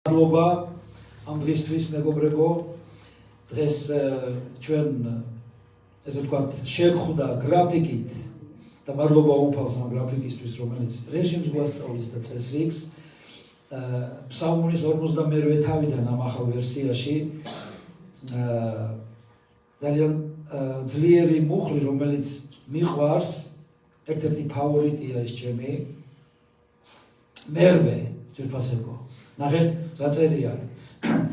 მადლობა ამ დღისთვის მეგობრებო, დღეს ჩვენ ესე ვთქვათ შეგხვდა გრაფიკით და მადლობა უფალს ამ გრაფიკისთვის, რომელიც რეჟიმს გვასწავლის და წესრიგს. ფსალმუნის 52-ე თავიდან ამ ახალ ვერსიაში ძალიან ძლიერი მუხლი, რომელიც მიყვარს, ერთ-ერთი ფავორიტია ის ჩემი, მერვე ძვირფასებო. ნახეთ, რა წერია,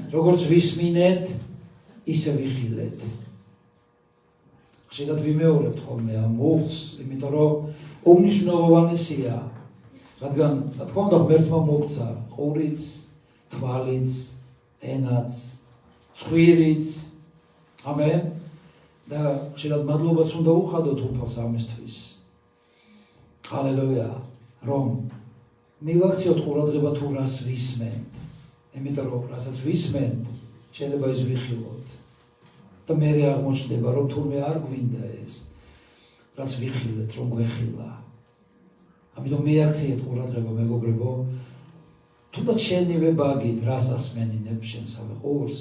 როგორც ვისმინეთ, ისე ვიხილეთ. ხშირად ვიმეორებთ ხოლმე ამ მუხლს, იმიტომ რომ უმნიშვნელოვანესია, რადგან, რა თქმა უნდა, ღმერთმა მოგცა ყურიც, თვალიც, ენაც, ცხვირიც, ამენ, და ხშირად მადლობაც უნდა უხადოთ უფალს ამისთვის. ჰალელუია, რომ მივაქციოთ ყურადღება თუ რას ვისმენთ, იმიტომ რომ რასაც ვისმენთ, შეიძლება ის ვიხილოთ. და მერე აღმოჩნდება, რომ თურმე არ გვინდა ეს, რაც ვიხილეთ, რომ გვეხილა. ამიტომ მიაქციეთ ყურადღება, მეგობრებო, თუნდაც შენივე ბაგით რას ასმენინებ შენსავე ყურს,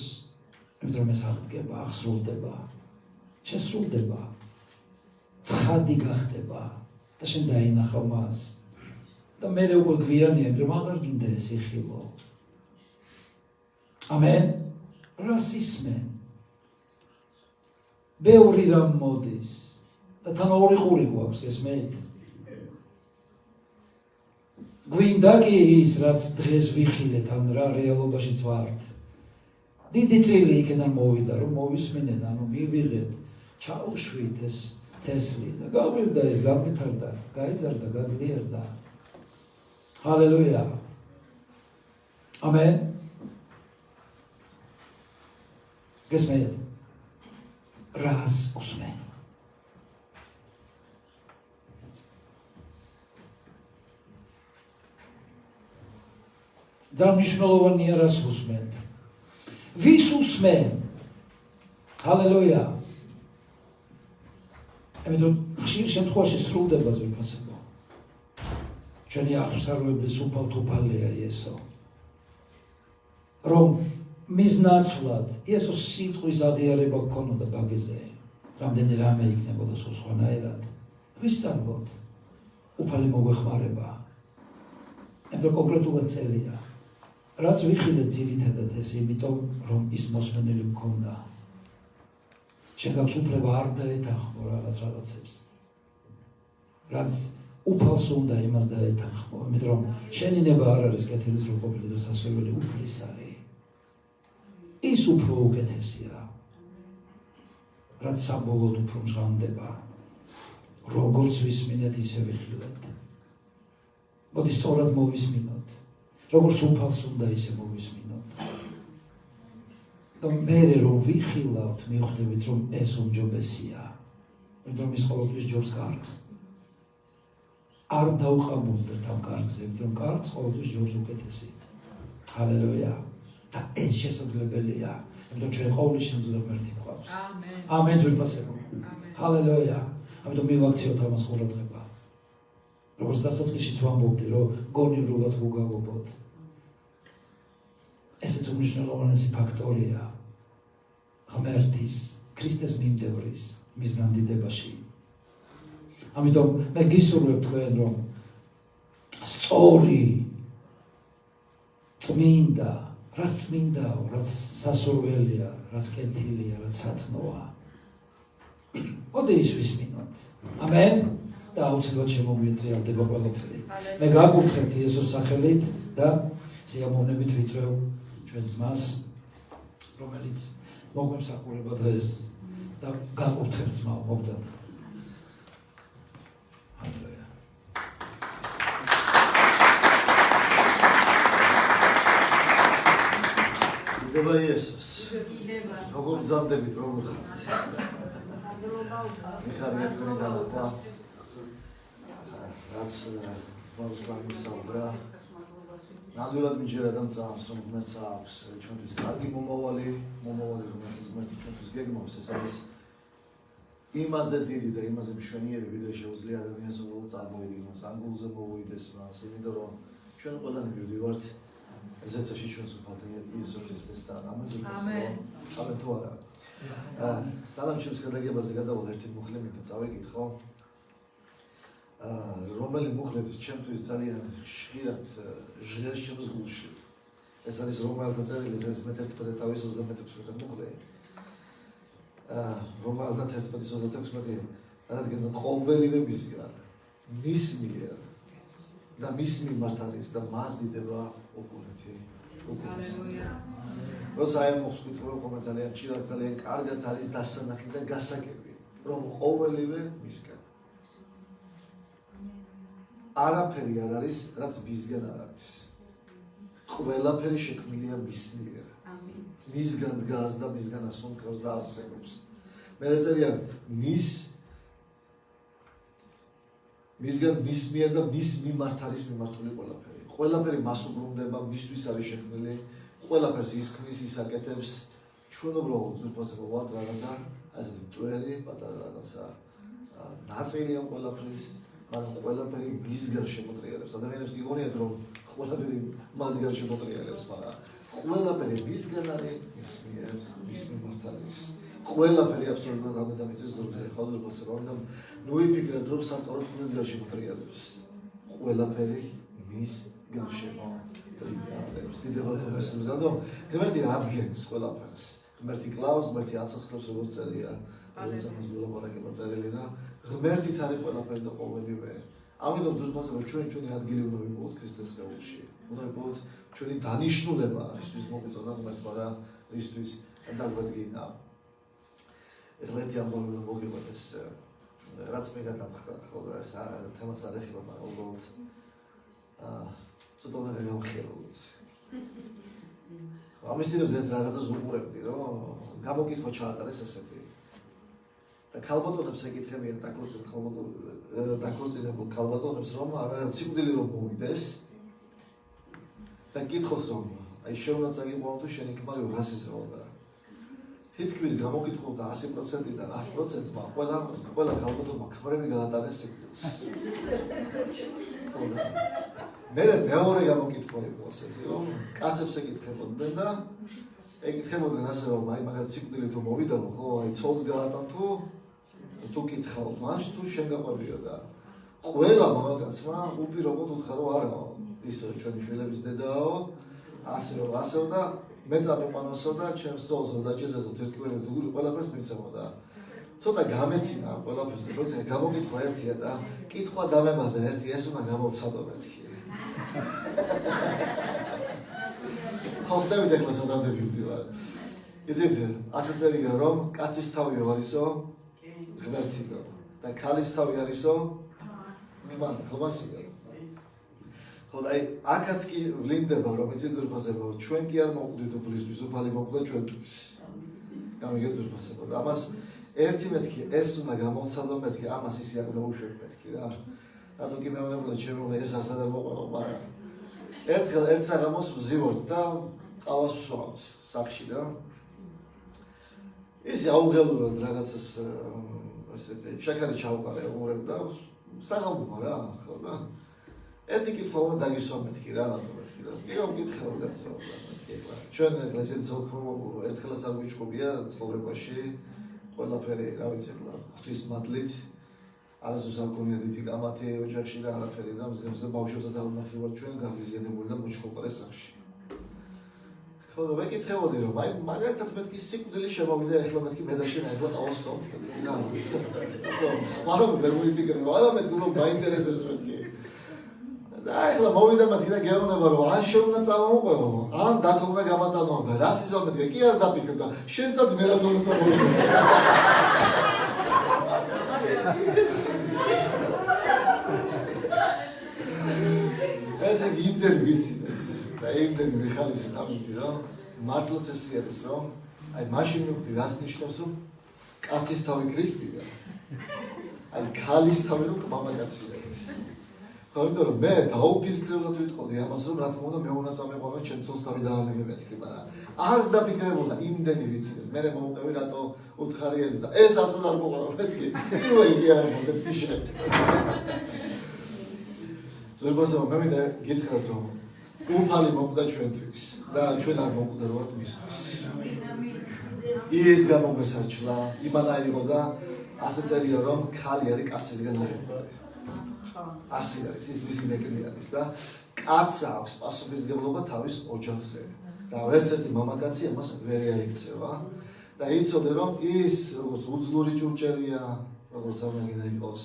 იმიტომ რომ ეს აღდგება, აღსრულდება, შესრულდება, ცხადი გახდება და შენ დაინახავ მას. და მერე უკვე გვიანია, რომ აღარ გინდა ეს იხილო. ამენ. რას ისმენ? ბევრი რამ მოდის და თან ორი ყური გვაქვს, გესმენთ? გვინდა კი ის, რაც დღეს ვიხილეთ, ან რა რეალობაშიც ვართ. დიდი წილი იქიდან მოვიდა, რომ მოვისმინეთ, ანუ მივიღეთ, ჩაუშვით ეს თესლი და გავრილდა ეს, გამვითარდა, გაიზარდა, გაძლიერდა. ჰალელუია. ამენ. გესმენთ? რას უსმენ? ძალიან მნიშვნელოვანია რას უსმენთ. ვის უსმენ? ჰალელუია. ამიტომ ხშირ შემთხვევაში სრულდება ძვირფასებო. ჩვენი აღსარვებლის უფალთუფალია იესო. რომ მის ნაცვლად იესოს სიტყვის აღიარება გქონოდა ბაგეზე, რამდენი რამე იქნებოდა სულ სხვანაირად. ვისწავლოთ, უფალი მოგვეხმარება. ამიტომ კონკრეტულად წერია. რაც ვიხილეთ ძირითადად ეს, იმიტომ რომ ის მოსმენელი მქონდა. შენ გაქვს უფლება არ დაეთანხმო რაღაცებს. რაც უფალს უნდა იმას დაეთანხმო, იმიტომ რომ შენი ნება არ არის კეთილის რო ყოფილი და სასურველი უფლის არის. ის უფრო უკეთესია, რაც საბოლოოდ უფრო მჟღამდება. როგორც ვისმინეთ, ისე ვიხილეთ. მოდი სწორად მოვისმინოთ. როგორც უფალს უნდა ისე მოვისმინოთ. და მერე რომ ვიხილავთ, მივხვდებით, რომ ეს უმჯობესია. იმიტომ რომ ის ყოველთვის ჯობს კარგს. არ დავყაბულდეთ ამ კარგზე, იმიტომ რომ კარგს ყოველთვის ჯობს უკეთესი. ჰალელუია. და ეს შესაძლებელია, იმიტომ ჩვენ ყოვლის შემძლე ღმერთი გვყავს. ამენ ძვირფასებო. ჰალელუია. ამიტომ მივაქციოთ ამას ყურადღება. როგორც დასაწყისშიც ვამბობდი, რომ გონივრულად ვუგალობოთ. ესეც უმნიშვნელოვანესი ფაქტორია ღმერთის, ქრისტეს მიმდევრის, მის განდიდებაში. ამიტომ მე გისურვებ თქვენ, რომ სწორი, წმინდა, რაც წმინდაო, რაც სასურველია, რაც კეთილია, რაც სათნოა. მოდი ის ვისმინოთ. ამენ. და აუცილებლად შემოგვიეტრიალდება ყველაფერი. მე გაკურთხებთ იესოს სახელით და სიამოვნებით ვიწვევ ჩვენ ძმას, რომელიც მოგვემსახურება დღეს და გაკურთხებთ ძმაო, მოგწადეთ. ჰალელუია. დება იესოს. როგორ გზადებით, როგორ ხართ? მიხარია თქვენი განახვა. რაც ძმაოსლამი საუბრა. ნამდვილად მიჯერა და მწამს, რომ ღმერთს აქვს ჩვენთვის კარგი მომავალი, რომელსაც ღმერთი ჩვენთვის გეგმავს, ეს არის იმაზე დიდი და იმაზე მშვენიერი, ვიდრე შეუძლია ადამიანს უბრალოდ წარმოიდგინოს, ანგულზე მოვიდეს მას, იმიტომ რომ ჩვენ ყველანი მივდივართ ესეც შეჩვენს უფალთა იესო ქრისტესთან. ამენ ზურგასო. ამენ თუ არა. სალამ ჩემს გადაგებაზე გადავალ ერთი მუხლებით და წავიკითხო. რომელი მუხლეთი ჩემთვის ძალიან ხშირად ჟღერს ჩემს გულში. ეს არის რომელთა წერილი, ეს არის მე-11 თავის 26 მუხლე. რომელთა 11-26 რადგან ყოველივე მისგან მის მიერ და მის მიმართ არის და მას დიდება უკუნეთი. როცა აი მოხს ვიტყვი რომ ხომ ძალიან ხშირად ძალიან კარგად არის დასანახი და გასაგები რომ ყოველივე მისგან არაფერი არ არის რაც მისგან არ არის ყველაფერი შექმნილია მის მიერ მისგან დგას და მისგან ასუნთქავს და არსებობს მე წერია მისგან მის მიერ და მის მიმართ არის მიმართული ყველაფერი მას უბრუნდება მისთვის არის შექმნილი ყველაფერს ის ქმნის ის აკეთებს ჩვენ უბრალოდ ზუსტად ვართ რაღაცა ასეთი მტვერი პატარა რაღაცა ნაწილი ამ ყველაფრის მაგრამ ყველაფერი მისგან შემოტრიალებს ადამიანებს გიგონიათ რომ ყველაფერი მათგან შემოტრიალებს მაგრამ ყველაფერი მისგან არის მის მიერ მის მიმართ არის ყველაფერი აბსოლუტურად ადამიანის ზურგზე ხო ზუსტად რომ ნუ იფიქრეთ რომ სამყარო თქვენს შემოტრიალებს ყველაფერი მის გარშემო ტრიალებს დიდება ქონესს და ღმერთი ადგენს ყველაფერს ღმერთი კლავს ღმერთი აცოცხლებს როგორც წერია როგორც ამას გულაპარაკება წერილი და ღმერთით არის ყველაფერი და ყოველივე ამიტომ ზუსტად ჩვენი ადგილი უნდა ვიპოვოთ ქრისტეს სხეულში უნდა ვიპოვოთ ჩვენი დანიშნულება რისთვის მოგვიწოდა ღმერთმა და რისთვის დაგვადგინა ღმერთი ამბობენ რომ მოგივადეს რაც მე გადამხდა ხო და ეს თემას არ ეხება მაგრამ უბრალოდ ცოტა უნდა გავხიაროთ. ამის ძირებს ერთ რაღაცას ვუყურებდი, რომ გამოკითხვა ჩაატარეს ასეთი. და ქალბატონებს ეკითხებიან დაქორწინებულ ქალბატონებს, რომ სიკვდილი რომ მოვიდეს და კითხოს რომ აი შეუნა წაგიყვანო თუ შენი ქმარი 200-ზე და თითქმის გამოკითხულდა 100%-დან 100%-მა ყველა ქალბატონმა ქმრები გაატარეს სიკვდილს. მე მეორე გამოკითხვა იყო ასეთი რომ კაცებს ეკითხებოდნენ და ეკითხებოდნენ ასე რომ აი მაგათ სიკვდილი თუ მოვიდაო ხო აი ცოლს გაატან თუ კითხავ მაშ თუ შენ გაყვებიო და ყველა მამაკაცმა უპირობოდ უთხრა რომ არაო ისო ჩვენი შვილების დედაო ასეო და მე წამიყვანოსო და ჩემს ცოლს დაჭირდასო თერკმელი თუ ყველაფერს მიცემო და ცოტა გამეცინა ყველაფერს და გამოკითხვა ერთია და კითხვა დამემართა ერთი ეს უნდა გამოვცადო მეთქი ხოხდები ეხლა სადამდები ვდივარ. იცით, ასე წერია რომ კაცის თავი არისო ღმერთიო და ქალის თავი არისო მან ხომასია. ხო და აი აქაც კი ვლინდება რომ იცით ზურბაზებო ჩვენ კი არ მოგვდით უფლისთვის უფალი მოგვდა ჩვენთვის. გამიგეთ ზურბაზებო და ამას ერთი მეთქი ეს უნდა გამოვცადო მეთქი ამას ისი არ დაუშვებ მეთქი რა. რატო კი მეუბნებოდა ჩემი ეს ასადა მოყვა მაგრამ ერთხელ ერთ საღამოს ვზივორთ და ყავას ვსვამს სახში და ის აუღელულად რაღაცას ასეთი შაქარი ჩავყარე უღურებ და საღამოა რა ხო და ერთი კითხვა უნდა დაგისვა მეთქი რა რატო მეთქი და მე ვკითხავ გასწავლა მეთქი ეხლა ჩვენ ეგრეთ ზოგადად ერთხელაც არ გვიჩხუბია ცხოვრებაში ყველაფერი რა ვიცი ეხლა ღვთის მადლით არასდროს არ გქონია დიდი კამათი ოჯახში და არაფერი და მსგავს და ბავშვებსაც არ ვნახევარ ჩვენ გაღიზიანებული და მოჩხუბარე სახში. ხო და მეკითხებოდი რომ აი მაგალითად მეთქი სიკვდილი შემოვიდა ეხლა მეთქი მე და შენ ახლა ავსვამთ მეთქი და სხვა რომ ვერ მოიფიქრე რომ არა მეთქი რომ მაინტერესებს მეთქი. და ეხლა მოვიდა მეთქი და გეუბნება რომ ან შეუნა წამოუყვეო ან დათო უნდა გამატანო და რა სიზო მეთქი კი არ დაფიქრე და შენსაც მე რას უნდა წამოვიდე. ეს იმდენი ვიცით და იმდენი მიხალისით ამითი რომ მართლაც ესე არის რომ აი მაშინ მივხვდი რას ნიშნავს რომ კაცის თავი ქრისტია აი ქალის თავი რომ მამაკაცი არის ხო იმიტომ რომ მე დაუფიქრებლად ვიტყოდი ამას რომ რა თქმა უნდა მე უნდა წამეყვანო ჩემ ცოლს თავი დაანებე მეთქი მაგრამ არც დაფიქრებულა იმდენი ვიცით მე მოვყევი რატო უთხარი ეს და ეს ასად არ მოყვა მეთქი პირველი კი არა მეთქი შენ ზოგადად მე მინდა გითხრათ რომ უფალი მოკვდა ჩვენთვის და ჩვენ არ მოკვდარვართ მისთვის. ის გამოგვესარჩლა, იმანაირი იყო და ასე წერია რომ ქალი არის კაცისგან აღებული. ასე არის ის მისი მეკნე არის და კაცს აქვს პასუხისმგებლობა თავის ოჯახზე და ვერც ერთი მამაკაცი ამას ვერ აიქცევა და იცოდე რომ ის როგორც უძლური ჭურჭელია, როგორც ამაგინა იყოს,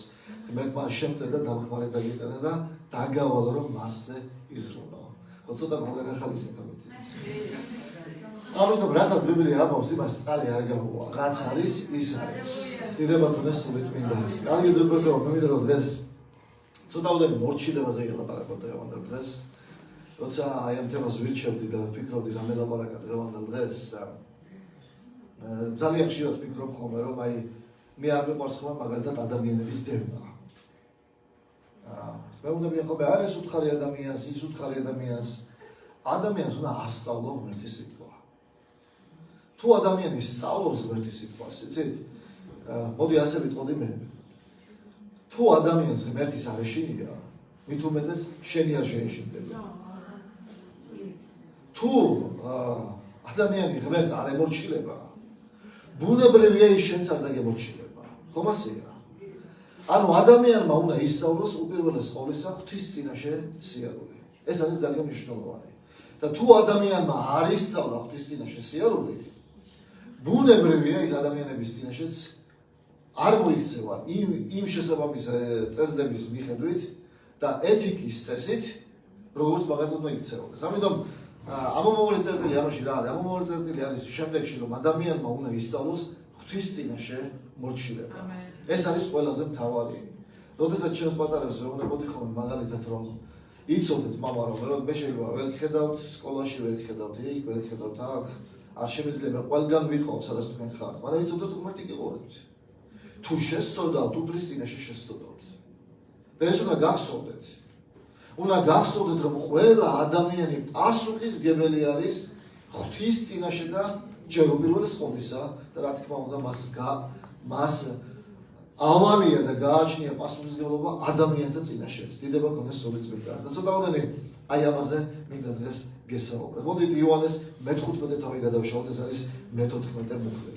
ღმერთმა შემწერდა დამხმარე დაგიტანა და დაგავალო რომ მასზე იზრუნო. ხო ცოტა მოგაგახალისეთ ამით. ამიტომ რასაც ბიბლია ამბობს, იმას წყალი არ გაუვა. რაც არის, ის არის. დიდება ქონდეს სული წმინდას. კარგი ზოგადად მომიდრო რომ დღეს ცოტა უდები მორჩილებაზე ელაპარაკოთ დღევანდელ დღეს. როცა აი ამ თემას ვირჩევდი და ვფიქრობდი რა მელაპარაკა დღევანდელ დღეს, ძალიან ხშირად ვფიქრობ ხოლმე რომ აი მე არ მიყვარს ხოლმე მაგალითად ადამიანების დევნა. მე უნდა მიხობე აი ეს უთხარი ადამიანს, ის უთხარი ადამიანს. ადამიანს უნდა ასწავლო ღმერთის სიტყვა. თუ ადამიანი სწავლობს ღმერთის სიტყვას, იცით? მოდი ასე ვიტყოდი მე. თუ ადამიანს ღმერთის არ ეშინია, მით უმეტეს შენი არ შეეშინდება. თუ ადამიანი ღმერთს არ ემორჩილება, ბუნებრივია ის შენც არ დაგემორჩილება. ხომ ასეა? ანუ ადამიანმა უნდა ისწავლოს უპირველეს ყოვლისა ღვთის წინაშე სიარული. ეს არის ძალიან მნიშვნელოვანი. და თუ ადამიანმა არ ისწავლა ღვთის წინაშე სიარული, ბუნებრივია ის ადამიანების წინაშეც არ მოიქცევა იმ შესაბამის წესდების მიხედვით და ეთიკის წესით, როგორც მაგათაც მოიქცეოდეს. ამიტომ ამომავალი წერტილი ამაში რა არის? ამომავალი წერტილი არის შემდეგში, რომ ადამიანმა უნდა ისწავლოს ღვთის წინაშე მორჩილება. ეს არის ყველაზე მთავარი. როდესაც ჩვენს პატარებს ვეუბნებოდი ხოლმე მაგალითად რომ იცოდეთ მამა რომ მე შეიძლება ვერ გხედავთ სკოლაში, ვერ გხედავთ იქ, ვერ გხედავთ აქ, არ შემიძლია ყველგან ვიყავ, სადაც თქვენ ხართ, მაგრამ იცოდეთ ღმერთი გიყურებთ. თუ შესწოდავთ, უფლის წინაშე შესწოდავთ. და ეს უნდა გახსოვდეთ. უნდა გახსოვდეთ რომ ყველა ადამიანი პასუხისმგებელი არის ღვთის წინაშე და ჯერ უპირველეს ყოვლისა და რა თქმა უნდა მას ავალია და გააჩნია პასუხისმგებლობა ადამიანთა წინაშეც. დიდება ქონდეს სული წმინდას. და ცოტა ოდენი აი ამაზე მინდა დღეს გესაუბროთ. მოდით იოანეს მე-15 თავი გადავშალოთ, ეს არის მე-14 მუხლი.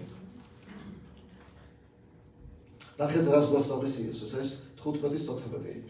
ნახეთ რას გვასწავლის იესოს, ეს 15-14.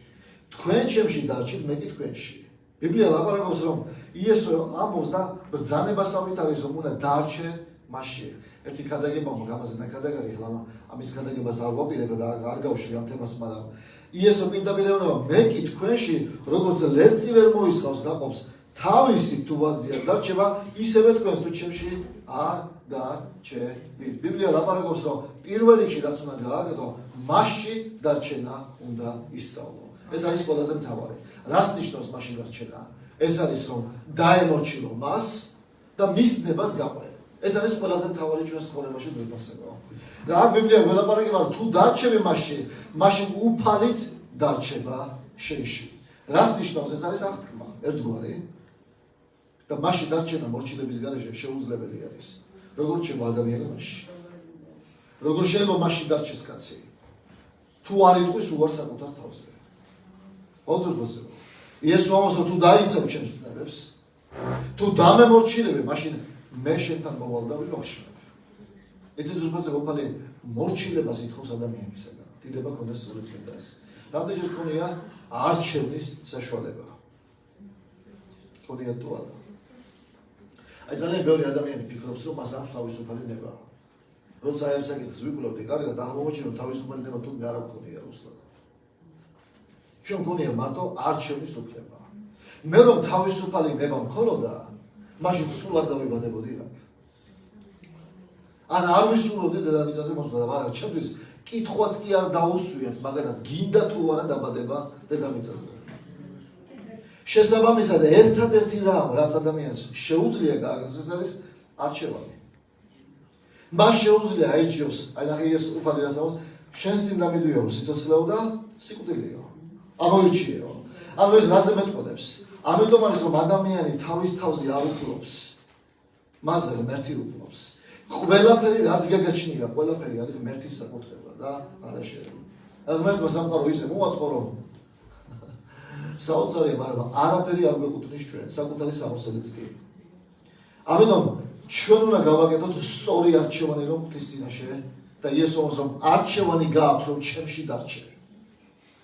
თქვენ ჩემში დარჩით, მე კი თქვენში. ბიბლია ლაპარაკობს რომ იესო ამბობს და ბრძანებასავით არის რომ უნდა დარჩე მასში. ერთი ქადაგება მაგაზე ნაკადაგარი ხლა ამის ქადაგებას არ ვაპირებ და არ გავშვი ამ თემას, მაგრამ იესო პირდაპირ მე კი თქვენში როგორც ლერწი ვერ მოისხავს დაყოფს თავისი თუ ვაზია დარჩება ისევე თქვენს თუ ჩემში არ დარჩებით. ბიბლია ლაპარაკობს რომ პირველ რიგში რაც უნდა გააკეთო მასში დარჩენა უნდა ისწავლო. ეს არის ყველაზე მთავარი. რას ნიშნავს მასში დარჩენა? ეს არის რომ დაემორჩილო მას და მის ნებას გაყვე. ეს არის ყველაზე მთავარი ჩვენს ცხოვრებაში ძვირფასება. და აქ ბიბლია ველაპარაკება რომ თუ დარჩები მასში, მაშინ უფალიც დარჩება შენში. რას ნიშნავს? ეს არის აღთქმა, ერთგვარი. და მასში დარჩენა მორჩილების გარეშე შეუძლებელი არის. როგორ რჩება ადამიანი მასში? როგორ შეიძლება მასში დარჩეს კაცი? თუ არ იტყვის უარ საკუთარ თავზე. ოძრბოსება. იესო ამბობს თუ დაიცავ ჩემს ცნებებს, თუ დამემორჩილებ, მაშინ მე შენთან მოვალ და ვიმოხშლებ. ეს ზუსტად უფალი მორჩილებას ითხოვს ადამიანისაგან. დიდება ქონდეს სული წმინდას. რამდენჯერ ქონია არჩევნის საშუალება? ქონია თუ არა? აი ძალიან ბევრი ადამიანი ფიქრობს რომ მას აქვს თავისუფალი ნება. როცა აი ამ საკითხს ვიკვლევდი, კარგად აღმოჩნდა რომ თავისუფალი ნება თუ არ აქვს უსლად. ჩვენ გონია მარტო არჩევნის უფლება. მე რომ თავისუფალი ნება მქონოდა, მაშინ სულ არ დავიბადებოდი აქ. ან არ ვისურვებდი დედამიწაზე მოსვლა, მაგრამ ჩემთვის კითხვაც კი არ დაუსვიათ, მაგალითად გინდა თუ არა დაბადება დედამიწაზე. შესაბამისად ერთადერთი რამ, რაც ადამიანს შეუძლია გააკეთოს, ეს არის არჩევანი. მას შეუძლია აირჩიოს, აი ნახე ეს უფალი რაც ამბობს, შენს წინ დამიდიო სიცოცხლეო და სიკვდილიო. ამოირჩიეო. ანუ ეს რაზე მეტყოდებს? ამიტომ არის რომ ადამიანი თავის თავზე არ უფლობს. მასზე ღმერთი უფლობს. ყველაფერი რაც გაგაჩნია, ყველაფერი არის ღმერთის საკუთრება და არა შენი. ღმერთმა სამყარო ისე მოაწყო რომ საოცარია, მაგრამ არაფერი არ გვეკუთვნის ჩვენ, საკუთარი სამოსელიც კი. ამიტომ ჩვენ უნდა გავაკეთოთ სწორი არჩევანი რომ ღვთის წინაშე და იესოს რომ არჩევანი გააქვს რომ ჩემში დარჩე.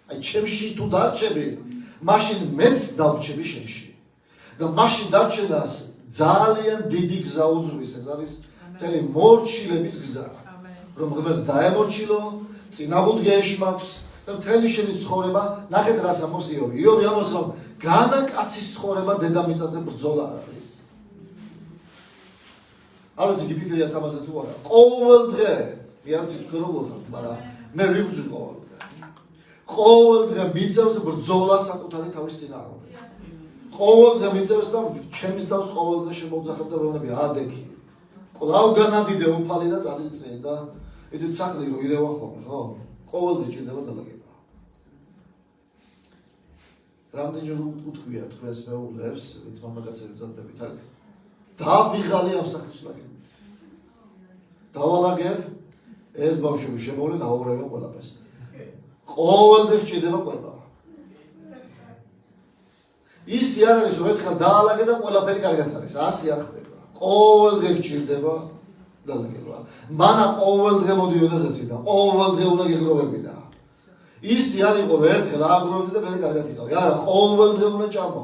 აი ჩემში თუ დარჩები, მაშინ მეც დავრჩები შენში. და მაშინ დარჩენას ძალიან დიდი გზა უძღვის, ეს არის მთელი მორჩილების გზა. რომ ღმერთს დაემორჩილო, წინააღმდეგ ეშმაკს და მთელი შენი ცხოვრება, ნახეთ რას ამბობს იობი. იობი ამბობს რომ განა კაცის ცხოვრება დედამიწაზე ბრძოლა არ არის. არ ვიცი გიფიქრია თამაზე თუ არა. ყოველ დღე, მე არ ვიცი თუ როგორ ხართ, მაგრამ მე ვიბრძვი ყოველ დღე. ყოველ დღე მიწევს ბრძოლა საკუთარი თავის წინააღმდეგ. ყოველ დღე მიწევს და ჩემის თავს ყოველ დღე შემოუძახებ და ვეუბნები ადექი. კვლავ განადიდე უფალი და წადიწე და იცით სახლი რო ირევა ხოლმე, ხო? ყოველ დღე ჭირდება დალაგება. რამდენჯერ უთქვია თქვენს მეუღლებს, ვინც მამაკაცები ვზადდებით აქ, დავიღალი ამ სახლის ლაგებით. დავალაგებ, ეს ბავშვები შემოვლენ, აურევენ ყველაფერს. ყოველ დღე ჭირდება კვება. ისი არ არის რომ ერთხელ დაალაგე და ყველაფერი კარგად არის, ასე არ ხდება. ყოველ დღე ჭირდება დალაგება. მანა ყოველ დღე მოდიოდა ზეცი და ყოველ დღე უნდა გეგროვებინა. ისი არ იყო რომ ერთხელ ააგროვებდი და მე კარგად იყავი. არა, ყოველ დღე უნდა ჭამო.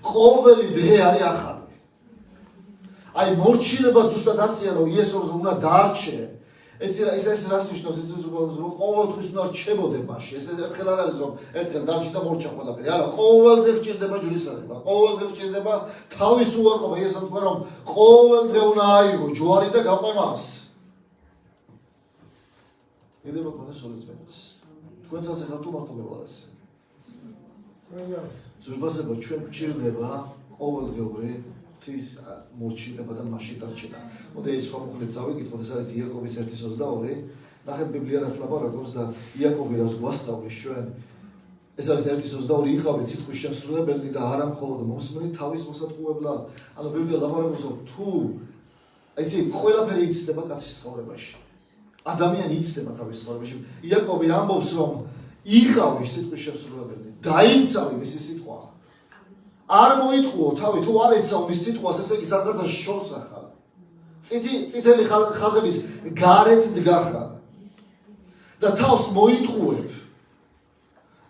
ყოველი დღე არის ახალი. აი მორჩილება ზუსტად აცია რომ იესოს უნდა დარჩე. ეს რას ნიშნავს? ეს ყოველთვის უნდა რჩებოდე მასში. ეს ერთხელ არ არის რომ ერთხელ დარჩი და მორჩა ყველაფერი. არა, ყოველ დღე ჭირდება ჯვრისადება. ყოველ დღე ჭირდება თავის უარყოფა. იესო თქვა რომ ყოველ დღე უნდა აიღო ჯვარი და გაყვემას. ედება კონდეს სულიწმენას. თქვენსაც ახლა თუ მარტო მევარასე. ზურბასება ჩვენ გვჭირდება ყოველდღიური ღვთის მორჩილება და მასში დარჩენა. მოდი ეს ფორმულით წავიკითხოთ, ეს არის იაკობის 1:22. ნახეთ ბიბლია რას ლაპარაკობს და იაკობი რას გვასწავლის ჩვენ. ეს არის 1:22 იყავით სიტყვის შემსრულებელი და არა მხოლოდ მოსმენი თავის მოსატყუებლად. ანუ ბიბლია ლაპარაკობს რომ თუ აიცი ყველაფერი იცდება კაცის ცხოვრებაში. ადამიანი იცდება თავის ცხოვრებაში. იაკობი ამბობს რომ იყავი სიტყვის შემსრულებელი, დაიცავი მისი სიტყვა. არ მოიტყუო თავი, თუ არ ეცავ მის სიტყვას, ესე იგი სადღაცა შორს ახარ. წითელი ხაზების გარეთ დგახარ. და თავს მოიტყუებ.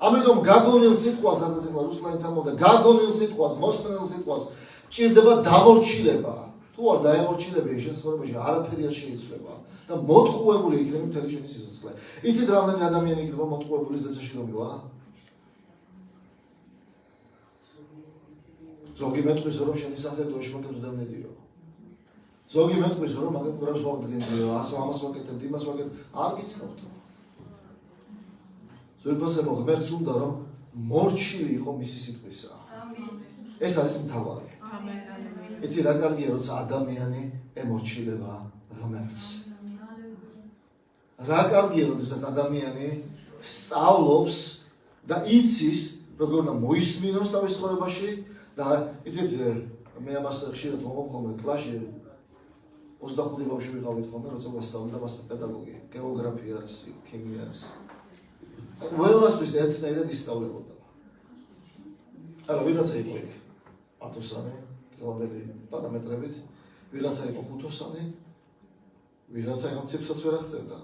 ამიტომ გაგონილ სიტყვას, ასაც ახლა რუსლანიც ამბობდა, გაგონილ სიტყვას, მოსმენილ სიტყვას ჭირდება დამორჩილება. თუ არ დაემორჩილები შენ ცხოვრებაში, არაფერი არ შეიცვლება და მოტყუებული იქნება მთელი შენი სიცოცხლე. იცით რამდენი ადამიანი იქნება მოტყუებული ზეცაში რომ მივა? ზოგი მეტყვის რომ შენი სამხედრო ეშმაკებს დამნედიო. ზოგი მეტყვის რომ მაგენ ყურებს ვაგდენდიო, ამას ვაკეთებ, იმას ვაკეთებ, არ გიცნობთ. ზურბასებო ღმერთს უნდა რომ მორჩილი იყო მისი სიტყვისა. ეს არის მთავარი. იცი რა კარგია როცა ადამიანი ემორჩილება ღმერთს. რა კარგია როდესაც ადამიანი სწავლობს და იცის როგორ უნდა მოისმინოს თავის ცხოვრებაში და იცით მე ამას ხშირად ვამბობ ხოლმე კლასში 25 ბავშვი ვიყავით ხოლმე როცა ვასწავლე მას პედაგოგია, გეოგრაფიას, ქიმიას. ყველასთვის ერთნაირად ისწავლებოდა. არა ვიღაცა იყო იქ ათოსანი დღევანდელი პარამეტრებით, ვიღაცა იყო ხუთოსანი, ვიღაცა იყო ციფრსაც ვერ აღწერდა.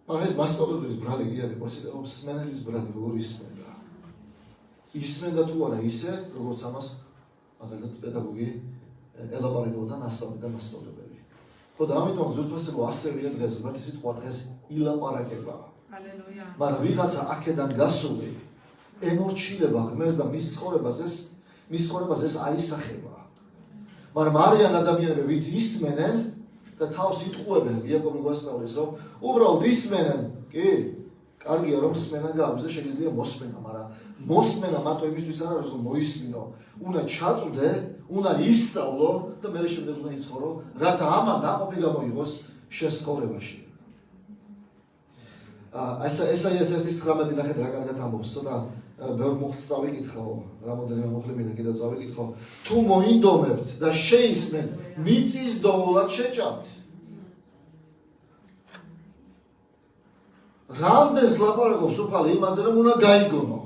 მაგრამ ეს მასწავლებლის ბრალი კი არის, ასე რომ სმენელის ბრალი როგორ ისმენდა. ისმენდა თუ არა ისე, როგორც ამას მაგალითად პედაგოგი ელაპარაკებოდა ნასწავლი და მასწავლებელი. ხო და ამიტომ ზურბასებო ასევია დღეს, მარტო სიტყვა დღეს ილაპარაკება. ჰალელუია. მაგრამ ვიღაცა აქედან გასული ემორჩილება ღმერთს და მის ცხოვრებას ეს აისახება. მაგრამ არიან ადამიანები, ვინც ისმენენ და თავს იტყუებენ, იაკობი გვასწავლის, რომ უბრალოდ ისმენენ, კი, კარგია რომ სმენა გაქვს და შეიძლება მოსმენა, მაგრამ მოსმენა მარტო იმისთვის არ არის, რომ მოისმინო, უნდა ჩაწვდე, უნდა ისწავლო და მერე შემდეგ უნდა იცხოვრო, რათა ამან ნაყოფი გამოიღოს შენ ცხოვრებაში. ესაიას 1:19 ნახეთ რა კარგად ამბობს და ბევრ მოხდს წავიკითხო, რამოდენიმე მოხლები და კიდევ წავიკითხო, თუ მოინდომებთ და შეისმენთ, მიწის დოულად შეჭამთ. რამდენს ლაპარაკობს უფალი იმაზე, რომ უნდა გაიგონო.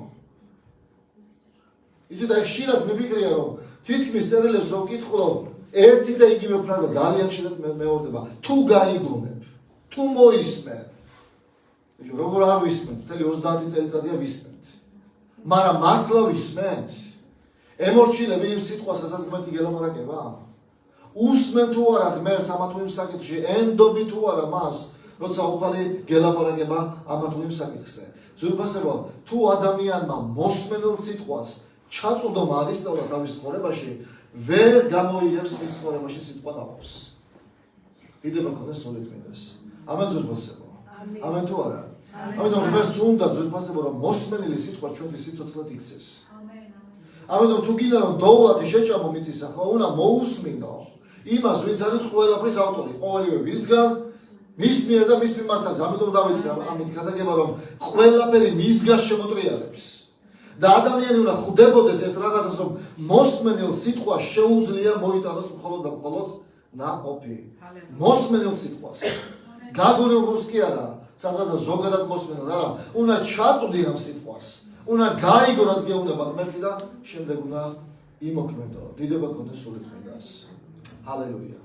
იცით, აი ხშირად მიფიქრია, რომ თითქმის წერილებს რომ ვკითხულობ, ერთი და იგივე ფრაზა ძალიან ხშირად მეორდება. თუ გაიგონებ, თუ მოისმენ. როგორ არ ვისმენთ? მთელი 30 წელიწადია ვისმენთ. მაგრამ მართლა ვისმენთ? ემორჩილები იმ სიტყვას, რასაც ღმერთი გელაპარაკება? უსმენ თუ არა ღმერთს ამა თუ იმ საკითხში, ენდობი თუ არა მას, როცა უფალი გელაპარაკება ამა თუ იმ საკითხზე. ძვირფასება, თუ ადამიანმა მოსმენელ სიტყვას ჩაწვდომა არ ისწავლა თავის ცხოვრებაში, ვერ გამოიგებს მის ცხოვრებაში სიტყვა ნაყოფს. დიდება ქონდეს სულიწმინდას. ამან ძვირფასება. ამენ თუ არა? ამიტომ ღმერთს უნდა ძვირფასება, რომ მოსმენელი სიტყვა ჩვენთვის სიცოცხლად იქცეს. ამიტომ თუ გინდა რომ დოულათი შეჭამო მიწისა, ხო უნდა მოусმინო იმას, ვინც არის ყველაფრის ავტორი, ყოველივე მისგან, მის მიერ და მის მიმართაც. ამიტომ დავიწყე ამით გადაგება, რომ ყველაფერი მისგან შემოტრიალებს. და ადამიანი უნდა ხვდებოდეს ერთ რაღაცას, რომ მოსმენელ სიტყვას შეუძლია მოიტანოს მხოლოდ და მხოლოდ ნაყოფი. მოსმენელ სიტყვას. გაგონილ მოსს კი არა, სადღაცა ზოგადად მოსმენელს არა, უნდა ჩაწვდი ამ სიტყვას. უნდა გაიგო რას გეუბნება ღმერთი და შემდეგ უნდა იმოქმედო. დიდება ქონდეს სულიწმინდას. ჰალელუია.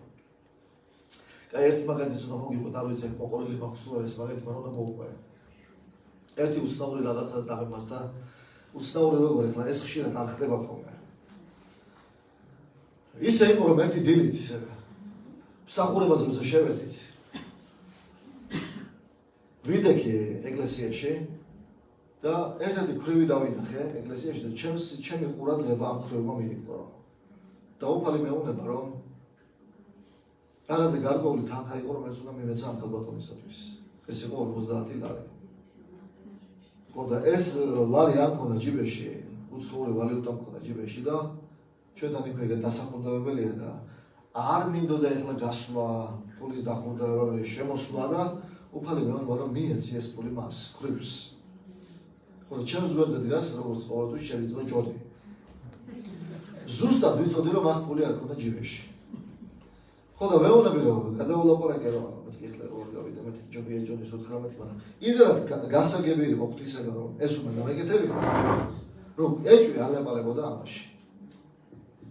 კაი, ერთი მაგალითიც უნდა მოგიყვეთ, არ ვიცი, მოყოლილი მაქვს სულ ეს მაგალითი, მაგრამ უნდა მოვუყვე. ერთი უცნაური რაღაცა დაგემართა. უცნაური როგორ ეხლა ეს ხშირად არ ხდება ხოლმე. ისე იყო, რომ ერთი დილით მსახურებაზე როცა შევედით, ვიდექი ეკლესიაში და ერთ-ერთი ქვრივი დავინახე ეკლესიაში და ჩემი ყურადღება ამ ქვრივმა მიიპყრო. და უფალი მეუბნება, რომ რაღაცა გარკვეული თანხა იყო, რომელიც უნდა მივეცა ამ ქალბატონისათვის. ეს იყო 50 ლარი. ხო და ეს ლარი არ მქონდა ჯიბეში, უცხოური ვალუტა მქონდა ჯიბეში და ჩვენთან იქნება დასაყრდნობელია და არ მინდოდა ეხლა გასვლა, ფულის დახურდაება, შემოსვლა და უფალი მეუბნება, რომ მიეცი ეს ფული მას, ქვრივს. ხო და ჩემს გვერდზე დგას, როგორც ყოველთვის შეიძლება ჯოდი. ზუსტად ვიცოდი, რომ მას ფული არ ქონდა ჯიბეში. ხო და მეუბნები, რომ გადაულაპარაკე, რომ მეთქი ეხლა როგორ გავიდა, მეთქი ჯობია ჯონის 19, მაგრამ იმდენად გასაგები იყო ღვთისაგან, რომ ეს უნდა გამეკეთებინა, რომ ეჭვი არ მეყალებოდა ამაში.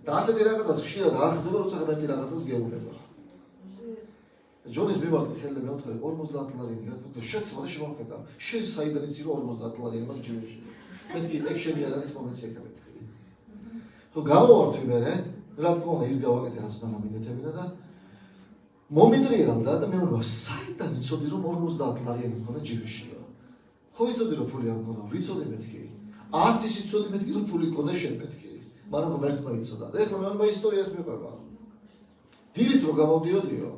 და ასეთი რაღაცას ხშირად არ ხდება, როცა ღმერთი რაღაცას გეუბნება. ჯონის მიმართ ხელდა მეუთხე 50 ლარიანი გაგდო შეცვალა და შემოხედა. შენ საიდან იცი რომ 50 ლარიანი მაგ ჯიბეში. მეთქი ექშენი არ არის მომეცი ეკა მეთქი. ხო გამოვართვი მე, რა თქმა უნდა ის გავაკეთე რაც უნდა მიგეთებინა და მომიტრიალდა და მეუბნება, საიდან იცოდი რომ 50 ლარიანი მქონდა ჯიბეში. ხო იცოდი რომ ფული არ მქონდა, ვიცოდი მეთქი. არც ის იცოდი მეთქი რომ ფული მქონდა შენ მეთქი. მაგრამ ღმერთმა იცოდა. და ეხლა მეუბნება ისტორიას მიყვება. დილით რო გამოდიოდიო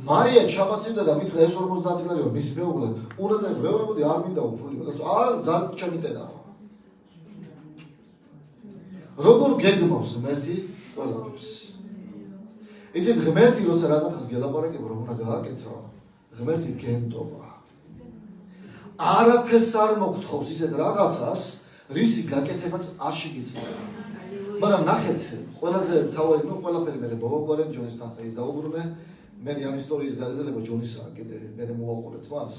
მაია ჩამაცინდა და მითხრა ეს 50 ლარია მის მეუღლე უნდა წაიღო ვეუბნებოდი არ მინდა უფულიო და არ ძალიან ჩამიტენა როგორ გეგმავს ღმერთი ყველაფერს იცით ღმერთი როცა რაღაცას გელაპარაკება რომ უნდა გააკეთო ღმერთი გენდობა არაფერს არ მოგთხოვს ისეთ რაღაცას რისი გაკეთებაც არ შეგიძლია მაგრამ ნახეთ ყველაზე თავი ყველაფერი მე მოვაგვარეთ ჯონის თანხა ის დაუბრუნე მე ამ ისტორიის გაგრძელება ჯონისაა კიდე მე მოვაყოლეთ მას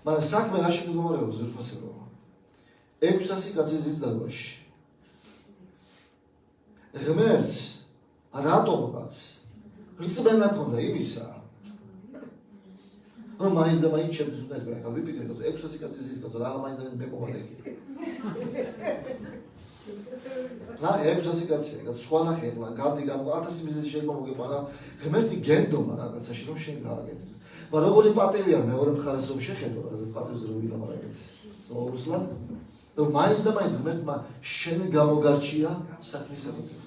მაგრამ საქმე რაში მდგომარეობს ზურფასება 600 კაცის ზიზდარბაში ღმერთს რატომღაც რწმენა ქონდა იმისა რომ მაინც და მაინც ჩემთვის უნდა ეთქვა ახლა ვიფიქრე რომ 600 კაცის ზიზდარბა რა მაინც და მე მოვალექი რა 600 კაცია და სხვა ნახე ახლა გავდი გამ 1000 მიზეზი შეიძლება მოგეყარა ღმერთი გენდომა რაღაცაში რომ შენ გააკეთე მაგრამ როგორი პატივია მეორე მხარეს რომ შეხედო რაზეც პატივს რომ ვილაპარაკეთ წაურუსლან რომ მაინც და მაინც ღმერთმა შენ გამოგარჩია საქმის საკუთრებად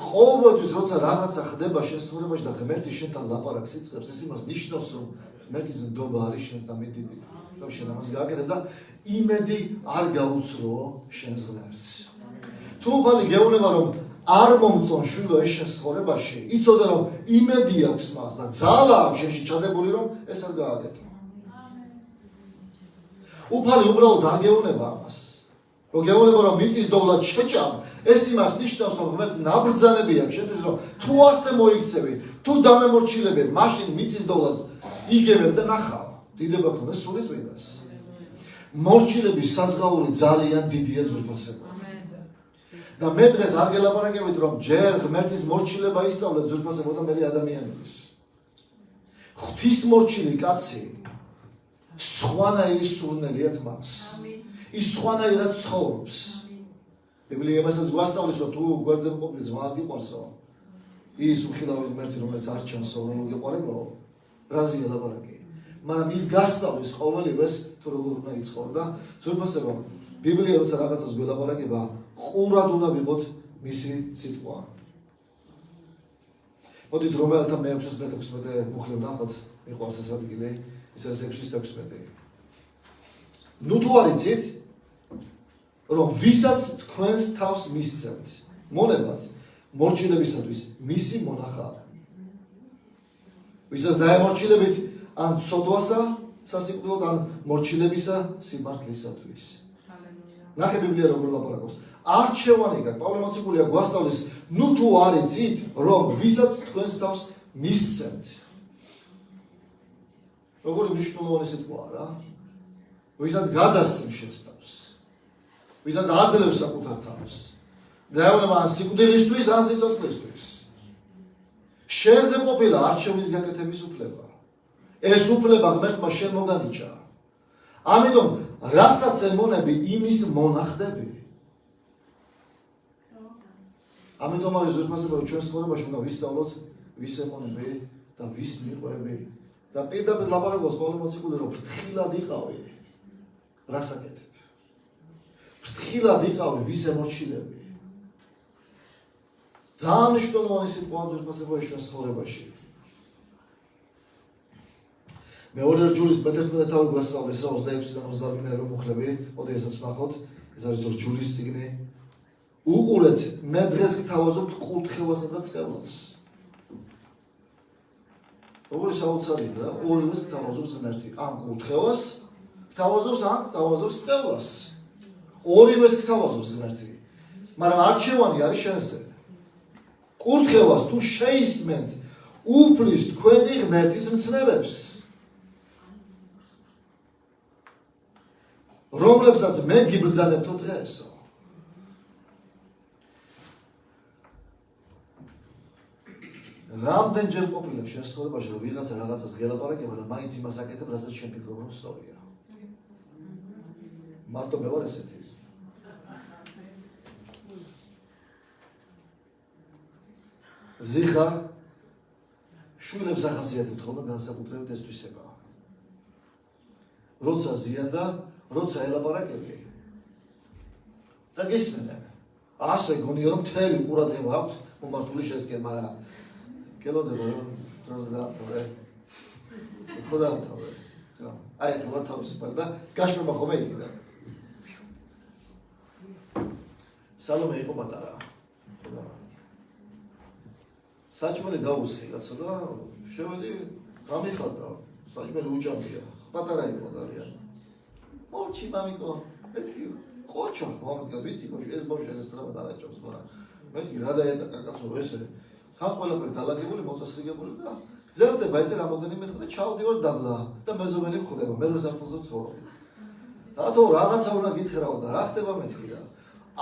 ყოველთვის როცა რაღაცა ხდება შენ ცხოვრებაში და ღმერთი შენთან ლაპარაკს იწყებს ეს იმას ნიშნავს რომ ღმერთის ნდობა არის შენს და მეტიდი რომ შენ ამას გააკეთებ და იმედი არ გაუცრო შენს ღმერთს. თუ უფალი გეუბნება რომ არ მომწონ შვილო ეს შენ ცხოვრებაში, იცოდე რომ იმედი აქვს მას და ძალა აქვს შენში ჩადებული რომ ეს არ გააკეთო. უფალი უბრალოდ არ გეუბნება ამას. რომ გეუბნება რომ მიწის დოვლად შეჭამ, ეს იმას ნიშნავს რომ ღმერთს ნაბრძანები აქვს შენთვის რომ თუ ასე მოიქცევი, თუ დამემორჩილები, მაშინ მიწის დოვლას იგებებ და ნახავ. დიდება ქონდეს სული წმინდას. მორჩილების საზღაური ძალიან დიდია ძვირფასება. და მე დღეს არ გელაპარაკებით რომ ჯერ ღმერთის მორჩილება ისწავლეთ ძვირფასება და მე ადამიანების. ღვთის მორჩილი კაცი სხვანაირი სურნელი აქვს მას. ის სხვანაირად ცხოვრობს. ბიბლია მასაც გვასწავლის რომ თუ გვერდზე მყოფი ძმა გიყვარსო ის უხილავი ღმერთი რომელიც არ ჩანსო რომ გიყვარებო რაზეა ლაპარაკი. მაგრამ ის გასწავლის ყოველივეს თუ როგორ უნდა იცხოვრო და ძვირფასება ბიბლია როცა რაღაცას გველაპარაკება ყურად უნდა ვიყოთ მისი სიტყვა. მოდით რომელთა მე-616 მუხლებ ნახოთ მიყვარს ეს ადგილი ის არის 6:16. ნუ თუ არ იცით რომ ვისაც თქვენს თავს მისცემთ მონებად მორჩილებისათვის მისი მონახარ. ვისაც დაემორჩილებით ან ცოდვასა სასიკვდილოდ ან მორჩილებისა სიმართლისათვის. ნახე ბიბლია როგორ ლაპარაკობს. არჩევანი გაქვს. პავლე მოციქულია გვასწავლის, ნუ თუ არ იცით, რომ ვისაც თქვენს თავს მისცემთ. როგორი მნიშვნელოვანი სიტყვაა რა. ვისაც გადასცემ შენს თავს. ვისაც აძლევს საკუთარ თავს. დაეუბნება ან სიკვდილისთვის, ან სიცოცხლისთვის. შენზე ყოფილა არჩევნის გაკეთების უფლება. ეს უფლება ღმერთმა შენ მოგანიჭა. ამიტომ რასაც ემონები, იმის მონახდები. ამიტომ არის ზურფასება რომ ჩვენს ცხოვრებაში უნდა ვისწავლოთ ვის ემონები და ვის მიყვები. და პირდაპირ ლაპარაკობს პავლე მოციქული რომ ფრთხილად იყავი. რას აკეთებ? ფრთხილად იყავი ვის ემორჩილები. ძალიან მნიშვნელოვანი სიტყვაა ზურფასება ჩვენს ცხოვრებაში. მეორე ჯულის მე-11 თავი გვასწავლის რა 26-დან 28 რომ მოხლები, მოდი ესაც ვნახოთ, ეს არის ჯულის წიგნი. უყურეთ, მე დღეს გთავაზობთ კურთხევასა და წყევლას. როგორი საოცარია რა, ორივეს გთავაზობს ღმერთი, ან კურთხევას გთავაზობს, ან გთავაზობს წყევლას. ორივეს გთავაზობს ღმერთი. მაგრამ არჩევანი არის შენზე. კურთხევას თუ შეისმენთ, უფლის თქვენი ღმერთის მცნებებს. რომლებსაც მე გიბრძანებთო დღესო. რამდენჯერ ყოფილა შენ ცხოვრებაში რომ ვიღაცა რაღაცას გელაპარაკება და მაინც იმას აკეთებ, რასაც შენ ფიქრობ რომ სწორია. მარტო მე ვარ ესეთი. ზიხარ შვილებს ახასიათებთ ხოლმე განსაკუთრებით ეს თვისებაა. როცა ზიანდა როცა ელაპარაკები და გისმენებ. ასე გონია რომ მთელი ყურადღება აქვს მომართული შენსკენ, მაგრამ გელოდება რომ დროზე დაამთავრე. ხო დაამთავრე. ხო. აი ეს ვარ თავისუფალი და გაშრობა ხომ იქიდან. სალომე იყო პატარა. საჭმელი დაუსხი კაცო და შევედი გამიხარდა. საჭმელი უჭამია. პატარა იყო ძალიან. მორჩი მამიკო, მეთქი ხოჩო, მომდგა ვიცი ბოშ, ეს ბოშ ეს სწრაფად არ აჭობს, მაგრამ მეთქი რა დაეტაკა კაცო ესე. თან ყველაფერი დალაგებული, მოწესრიგებული და გძელდება ესე რამოდენიმე დღე და ჩავდი ვარ დაბლა და მეზობელი მხვდება, მერვე სართულზე ვცხოვრობ. დათო რაღაცა უნდა გითხრაო და რა ხდება მეთქი და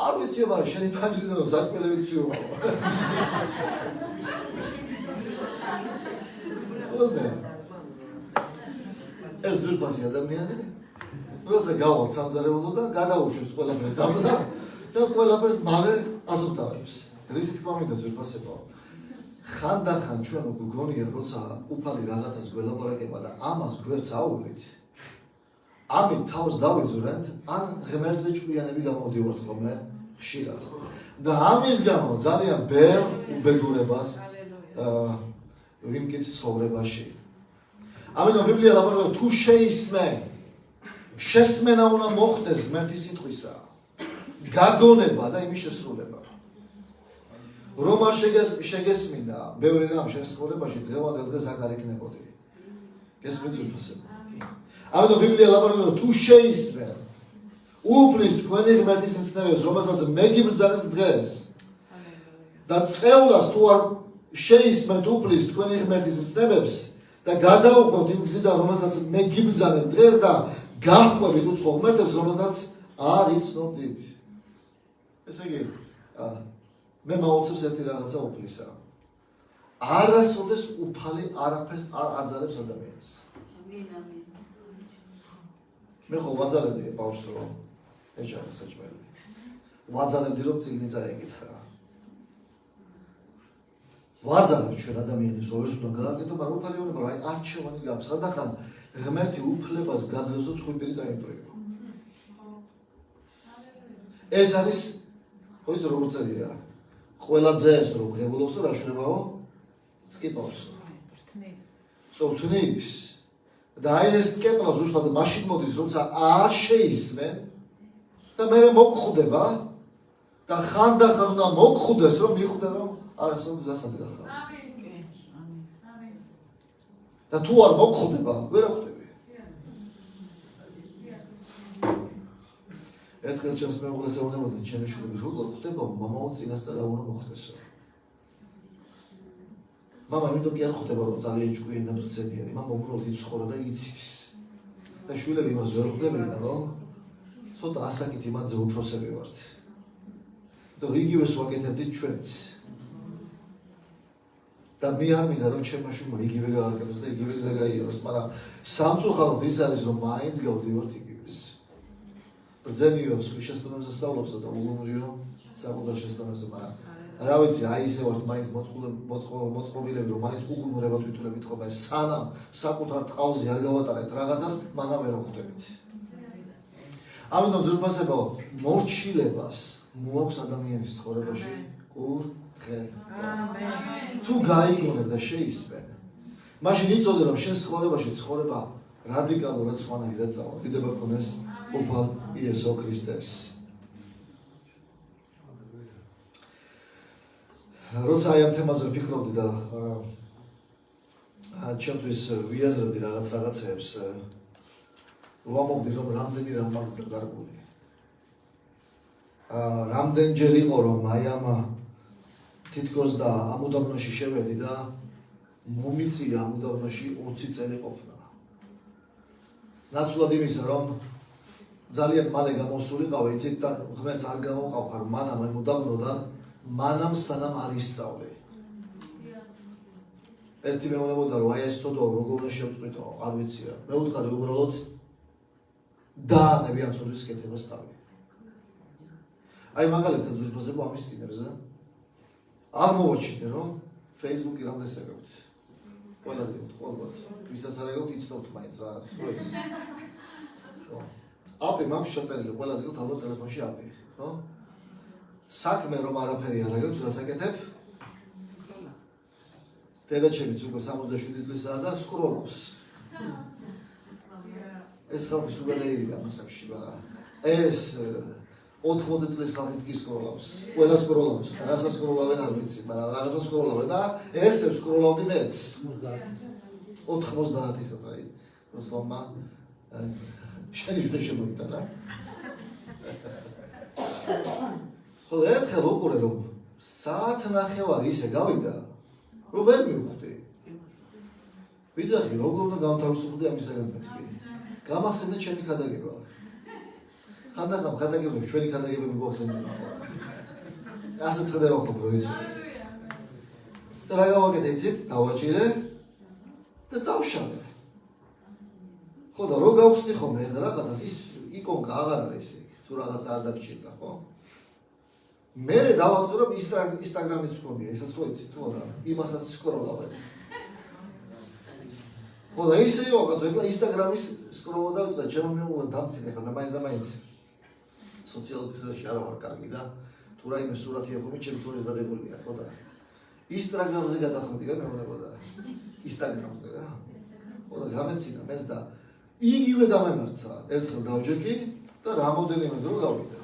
არ ვიცი, მაგრამ შენი ფანჯრიდან რომ საჭმელები ვცივო. ეს ძვირფასი ადამიანი როცა გავალ სამზარეულოდან გადაუშვებს ყველაფერს დაბლა და ყველაფერს მალე ასუფთავებს. რისი თქმა მინდა ძვირფასებაო. ხანდახან ჩვენ გვგონია როცა უფალი რაღაცას გველაპარაკება და ამას გვერდს აუვლით, ამით თავს დავიძვრენთ, ან ღმერთზე ჭკვიანები გამოვდივართ ხოლმე ხშირად. და ამის გამო ძალიან ბევრ უბედურებას ვიმკით ცხოვრებაში. ამიტომ ბიბლია ლაპარაკობს თუ შეისმენ შესმენა უნდა მოხდეს ღმერთის სიტყვისა. გაგონება და იმის შესრულება. რომ არ შეგესმინდა ბევრი რამ შენ ცხოვრებაში დღევანდელ დღეს აქ არ იქნებოდი. გესმით ძვირფასება. ამიტომ ბიბლია ლაპარაკობს თუ შეისმენ უფლის თქვენი ღმერთის მცნებებს, რომელსაც მე გიბრძანებთ დღეს. და წყევლას თუ არ შეისმენთ უფლის თქვენი ღმერთის მცნებებს და გადავუყვებთ იმ გზიდან, რომელსაც მე გიბრძანებ დღეს და გაჰყვებით უცხო ღმერთებს, რომელთაც არ იცნობდით. ესე იგი, მე მაოცებს ერთი რაღაცა უფლისა. არასოდეს უფალი არაფერს არ აძალებს ადამიანს. მე ხო ვაძალებდი ბავშვს რომ ეჯახა საჭმელი. ვაძალებდი რომ წიგნი წაეკითხა. ვაძალებთ ჩვენ ადამიანებს რომ ეს უნდა გააკეთო, მაგრამ უფალი უნდა რომ აი არჩევანი გაქვს. ხანდახან ღმერთი უფლებას გაძლევს და ხვიპირი წაიმტრიო. ეს არის ხო ის როგორ წერია? ყველა ძეს რომ ღებულობს რა შრებაო? სკიპავს. წორთნის. და აი ეს სკეპლა ზუსტად მაშინ მოდის, როცა არ შეისმენ და მე მოგხვდება და ხანდახან უნდა მოგხვდეს, რომ მიხვდე რომ არასოდეს გზასად გახარ. და თუ არ მოგხვდება, ვერ ხვდები. ერთხელ ჩემს მეუღლეს ეუბნებოდნენ ჩემი შვილები, როგორ ხვდება მამაო წინასწარ რა უნდა მოხდესო. მამა იმიტომ კი არ ხვდება რომ ძალიან ჭკვიანი და მრცენიერი, მამა უბრალოდ იცხოვრა და იცის. და შვილები იმას ვერ ხვდებიან რომ ცოტა ასაკით იმაზე უფროსები ვართ. და იგივეს ვაკეთებდით ჩვენც. და მე არ მინდა რომ ჩემმა შვილმა იგივე გააკეთოს და იგივე გზა გაიაროს, მაგრამ სამწუხაროდ ის არის რომ მაინც გავდივართ იგივეს. ბრძენიო შეცდომებზე სწავლობსა და უგუნურიო საკუთარ შეცდომებზე, მაგრამ რა ვიცი, აი ისე ვართ მაინც მოწყობილები, რომ მაინც უგუნურებად ვითვლებით ხოლმე, სანამ საკუთარ ტყავზე არ გავატარებთ რაღაცას, მანამ ვერ ვხვდებით. ამიტომ ძვირფასებო, მორჩილებას მოაქვს ადამიანის ცხოვრებაში კურთხევა. თუ გაიგონებ და შეისმენ, მაშინ იცოდე რომ შენ ცხოვრებაში ცხოვრება რადიკალურად სხვანაირად წავა. დიდება ქონეს უფალ იესო ქრისტეს. როცა აი ამ თემაზე ვფიქრობდი და ჩემთვის ვიაზრებდი რაღაცეებს, ვამბობდი რომ რამდენი რამ მაქვს დაკარგული. რამდენჯერ იყო რომ აი ამ თითქოს და ამ უდაბნოში შევედი და მომიწია ამ უდაბნოში 20 წელი ყოფნა. ნაცვლად იმისა რომ ძალიან მალე გამოსულიყავ, იცით და ღმერთს არ გამოვყავხარ მანამ ამ უდაბნოდან, მანამ სანამ არ ისწავლე. ერთი მეუბნებოდა რომ აი ეს ცოდვა როგორ უნდა შევწყვიტო, არ ვიცი რა. მე ვუთხარი უბრალოდ დაანები ამ ცოდვის კეთებას თავი. აი მაგალითად ზუსტად ამის წინებზე არ მოვაჩინე რომ Facebook-ი რამდენს ეკავთ. ყველაზე გქონდათ. ვისაც არ ეკავთ, იცნობთ მაინც რა არის ხო ეს. ხო. აპი მაქვს შეწერილი, ყველაზე გქონდათ ალბათ ტელეფონში აპი, ხო? საქმე რომ არაფერი არ აქვს, რასაკეთებ? დედაჩემიც უკვე 67 წლისაა და სკროლობს. ეს ხალხი სულ გადაირიდა მასებში, მაგრამ ეს 80 წლის ხალხიც კი სკროლავს. ყველა სკროლავს. რასაც სკროლავენ არ ვიცი, მაგრამ რაღაცა სკროლავენ და ესე სკროლავდი მეც. 90-ისაც აი. რუსლანმა შენი ჟურნალ შემოიტანა. ხო ერთხელ უყურე რომ საათნახევარი ისე გავიდა, რომ ვერ მივხვდი. ვიძახი როგორ უნდა გამთავისუფლდე ამისაგან მეთქი. გამახსენდა ჩემი ქადაგება. ხანდახან ქადაგებები ჩვენი ქადაგებები გვახსენდება ხოლმე. ასეც ხდება ხოლმე რომ იცოდეთ. და რა გავაკეთე იცით? დავაჭირე და წავშალე. ხო და რო გავხსნი ხოლმე ეხლა რაღაცას ის იკონკა აღარ არის იქ, თუ რაღაც არ დაგჭირდა, ხო? მე დავაწყო რომ Instagram-ის მქონია, ისაც ხო იცით თუ არა? იმასაც სკროლავენ. ხო და ისე იყო, ეხლა Instagram-ის სკროლო დავიწყე, ჩემო მეუღლე დამწინე ხა, მე მაინც და მაინც სოციალურ ქსელში არა ვარ კარგი და თუ რაიმე სურათი აქვს, ჩემი წურის დადებულია, ხო და Instagram-ზე გადახვედი და მეუბნებოდა Instagram-ზე რა. ხო და გამეცინა მეც და იგივე დამემართა. ერთხელ დავჯექი და რამოდენიმე დრო გავიდა.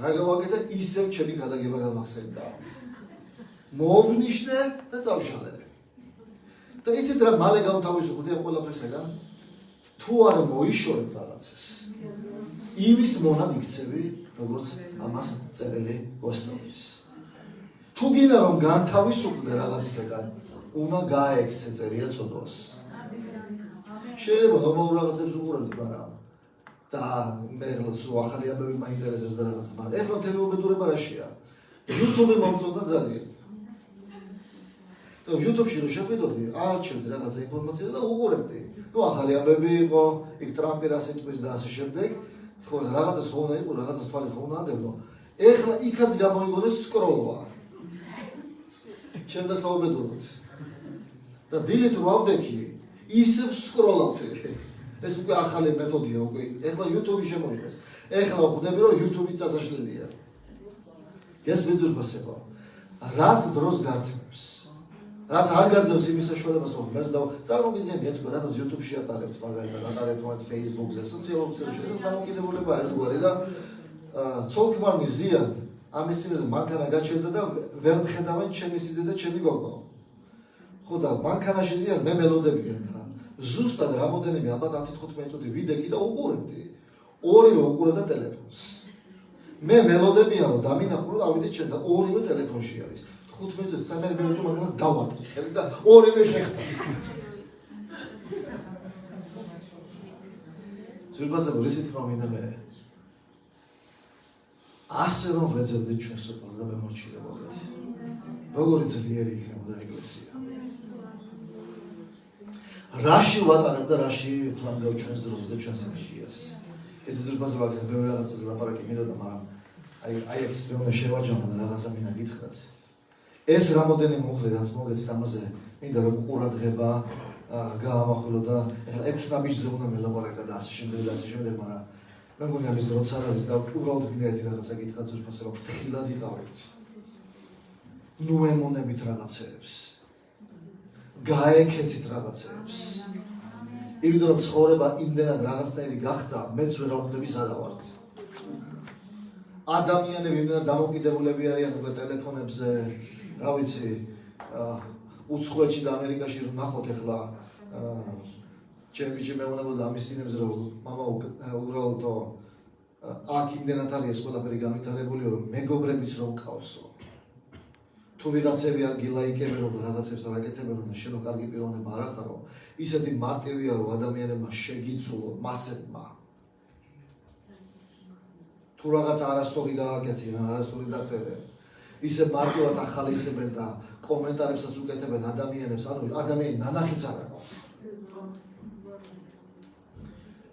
რა გავაკეთე? ისევ ჩემი გადაგება გამახსენდა. მოვნიშნე და წავშალე. და ისეთ რა მალე გამთავისუფლდი ამ ყველაფერსაგან, თუ არ მოიშორებ რაღაცას. იმის მონად იქცევი, როგორც ამას წერილი გვასწავლის. თუ გინდა რომ განთავისუფლდე რაღაცისაგან, უნდა გაექცე წერია ცოდვას. შეიძლება ნორმალურ რაღაცებს უყურებდი, მაგრამ და მე სულ ახალი ამბები მაინტერესებს და რაღაცა, მაგრამ ეხლა მთელი უბედურება რაშია? YouTube-ი მომწონდა ძალიან. და YouTube-ში რო შევიდოდი, არჩევდი რაღაცა ინფორმაცია და უყურებდი. ნუ ახალი ამბები იყო, იქ ტრამპი რა სიტყვის და ასე შემდეგ. ხო, რაღაცას ხო უნდა იყო, რაღაცას თვალი ხო უნდა ანდევნო. ეხლა იქაც გამოიგონეს სკროლვა. ჩემ დასაუბედუროთ. და დილით რო ავდექი, ისევ სკროლავდი. ეს უკვე ახალი მეთოდია უკვე. ეხლა YouTube-ი შემოიღეს. ეხლა ხვდები რომ YouTube-ი წასაშლელია. გესმით ზურბასება. რაც დროს გართმევს. რაც არ გაძლევს იმის საშუალებას რომ მერს და წარმოგიდგენთ თქვენ რასაც YouTube-ში ატარებთ მაგალითად ატარებთ მათ Facebook-ზე, სოციალურ ქსელში, ეს დამოკიდებულება ერთგვარი და ცოლ-ქმარნი ზიან ამის წინაზე მანქანა გაჩერდა და ვერ მხედავენ ჩემი სიძე და ჩემი გოგო. ხო და მანქანაში ზიან მე მელოდებიან და ზუსტად რამოდენიმე ალბათ 10-15 წუთი ვიდექი და უყურებდი. ორივე უყურებდა ტელეფონს. მე მელოდებიან რომ დამინახო რომ ავიდე ჩემ და ორივე ტელეფონში არის. 15 წუთი სამი მინუტი მაგას დავარტყი ხელი და ორივე შეხდა. ზურბაზე რისი თქმა მინდა მე. ასე რომ ვეძებდით ჩვენ სოფელს და მემორჩილებოდეთ. როგორი ძლიერი იქნებოდა ეკლესია. რაში ვატარებ და რაში ფლანგავ ჩვენს დროს და ჩვენს ენერგიას. ეს ზურბაზე ვაკეთებ ბევრი რაღაცაზე ლაპარაკი მინდოდა, მაგრამ აი ეს მეუნა შევაჯამო და რაღაცა მინდა გითხრათ. ეს რამოდენიმე მუხლი რაც მოგეცით ამაზე მინდა რომ ყურადღება გაამახვილო და ეხლა 6 ნაბიჯზე უნდა მელაპარაკა და ასე შემდეგ და ასე შემდეგ, მაგრამ მე მგონი ამის დროც არ არის და უბრალოდ მინდა ერთი რაღაცა გითხრათ ზურბასება, ფრთხილად იყავით. ნუ ემონებით რაღაცეებს. გაეკეცით რაღაცეებს. იმიტომ რომ ცხოვრება იმდენად რაღაცნაირი გახდა, მეც ვერ აღვდები სადა ვართ. ადამიანები იმდენად დამოკიდებულები არიან უკვე ტელეფონებზე, რა ვიცი, უცხოეთში და ამერიკაში რომ ნახოთ ეხლა ჩემი ბიჭი მეუბნებოდა ამის წინებზე რომ მამა უბრალოდ აქ იმდენად არის ეს ყველაფერი განვითარებული რომ მეგობრებიც რომ გყავსო. თუ ვიღაცები არ გილაიკებენ და რაღაცებს არ აკეთებენ და შენო კარგი პიროვნება არ ახარო, ისეთი მარტივია რომ ადამიანებმა შეგიცულო მასებმა. თუ რაღაც არასწორი გააკეთებენ, არასწორი დაწერენ, ისე მარტივად ახალისებენ და კომენტარებსაც უკეთებენ ადამიანებს, ანუ ადამიანი ნანახიც არ აქვს.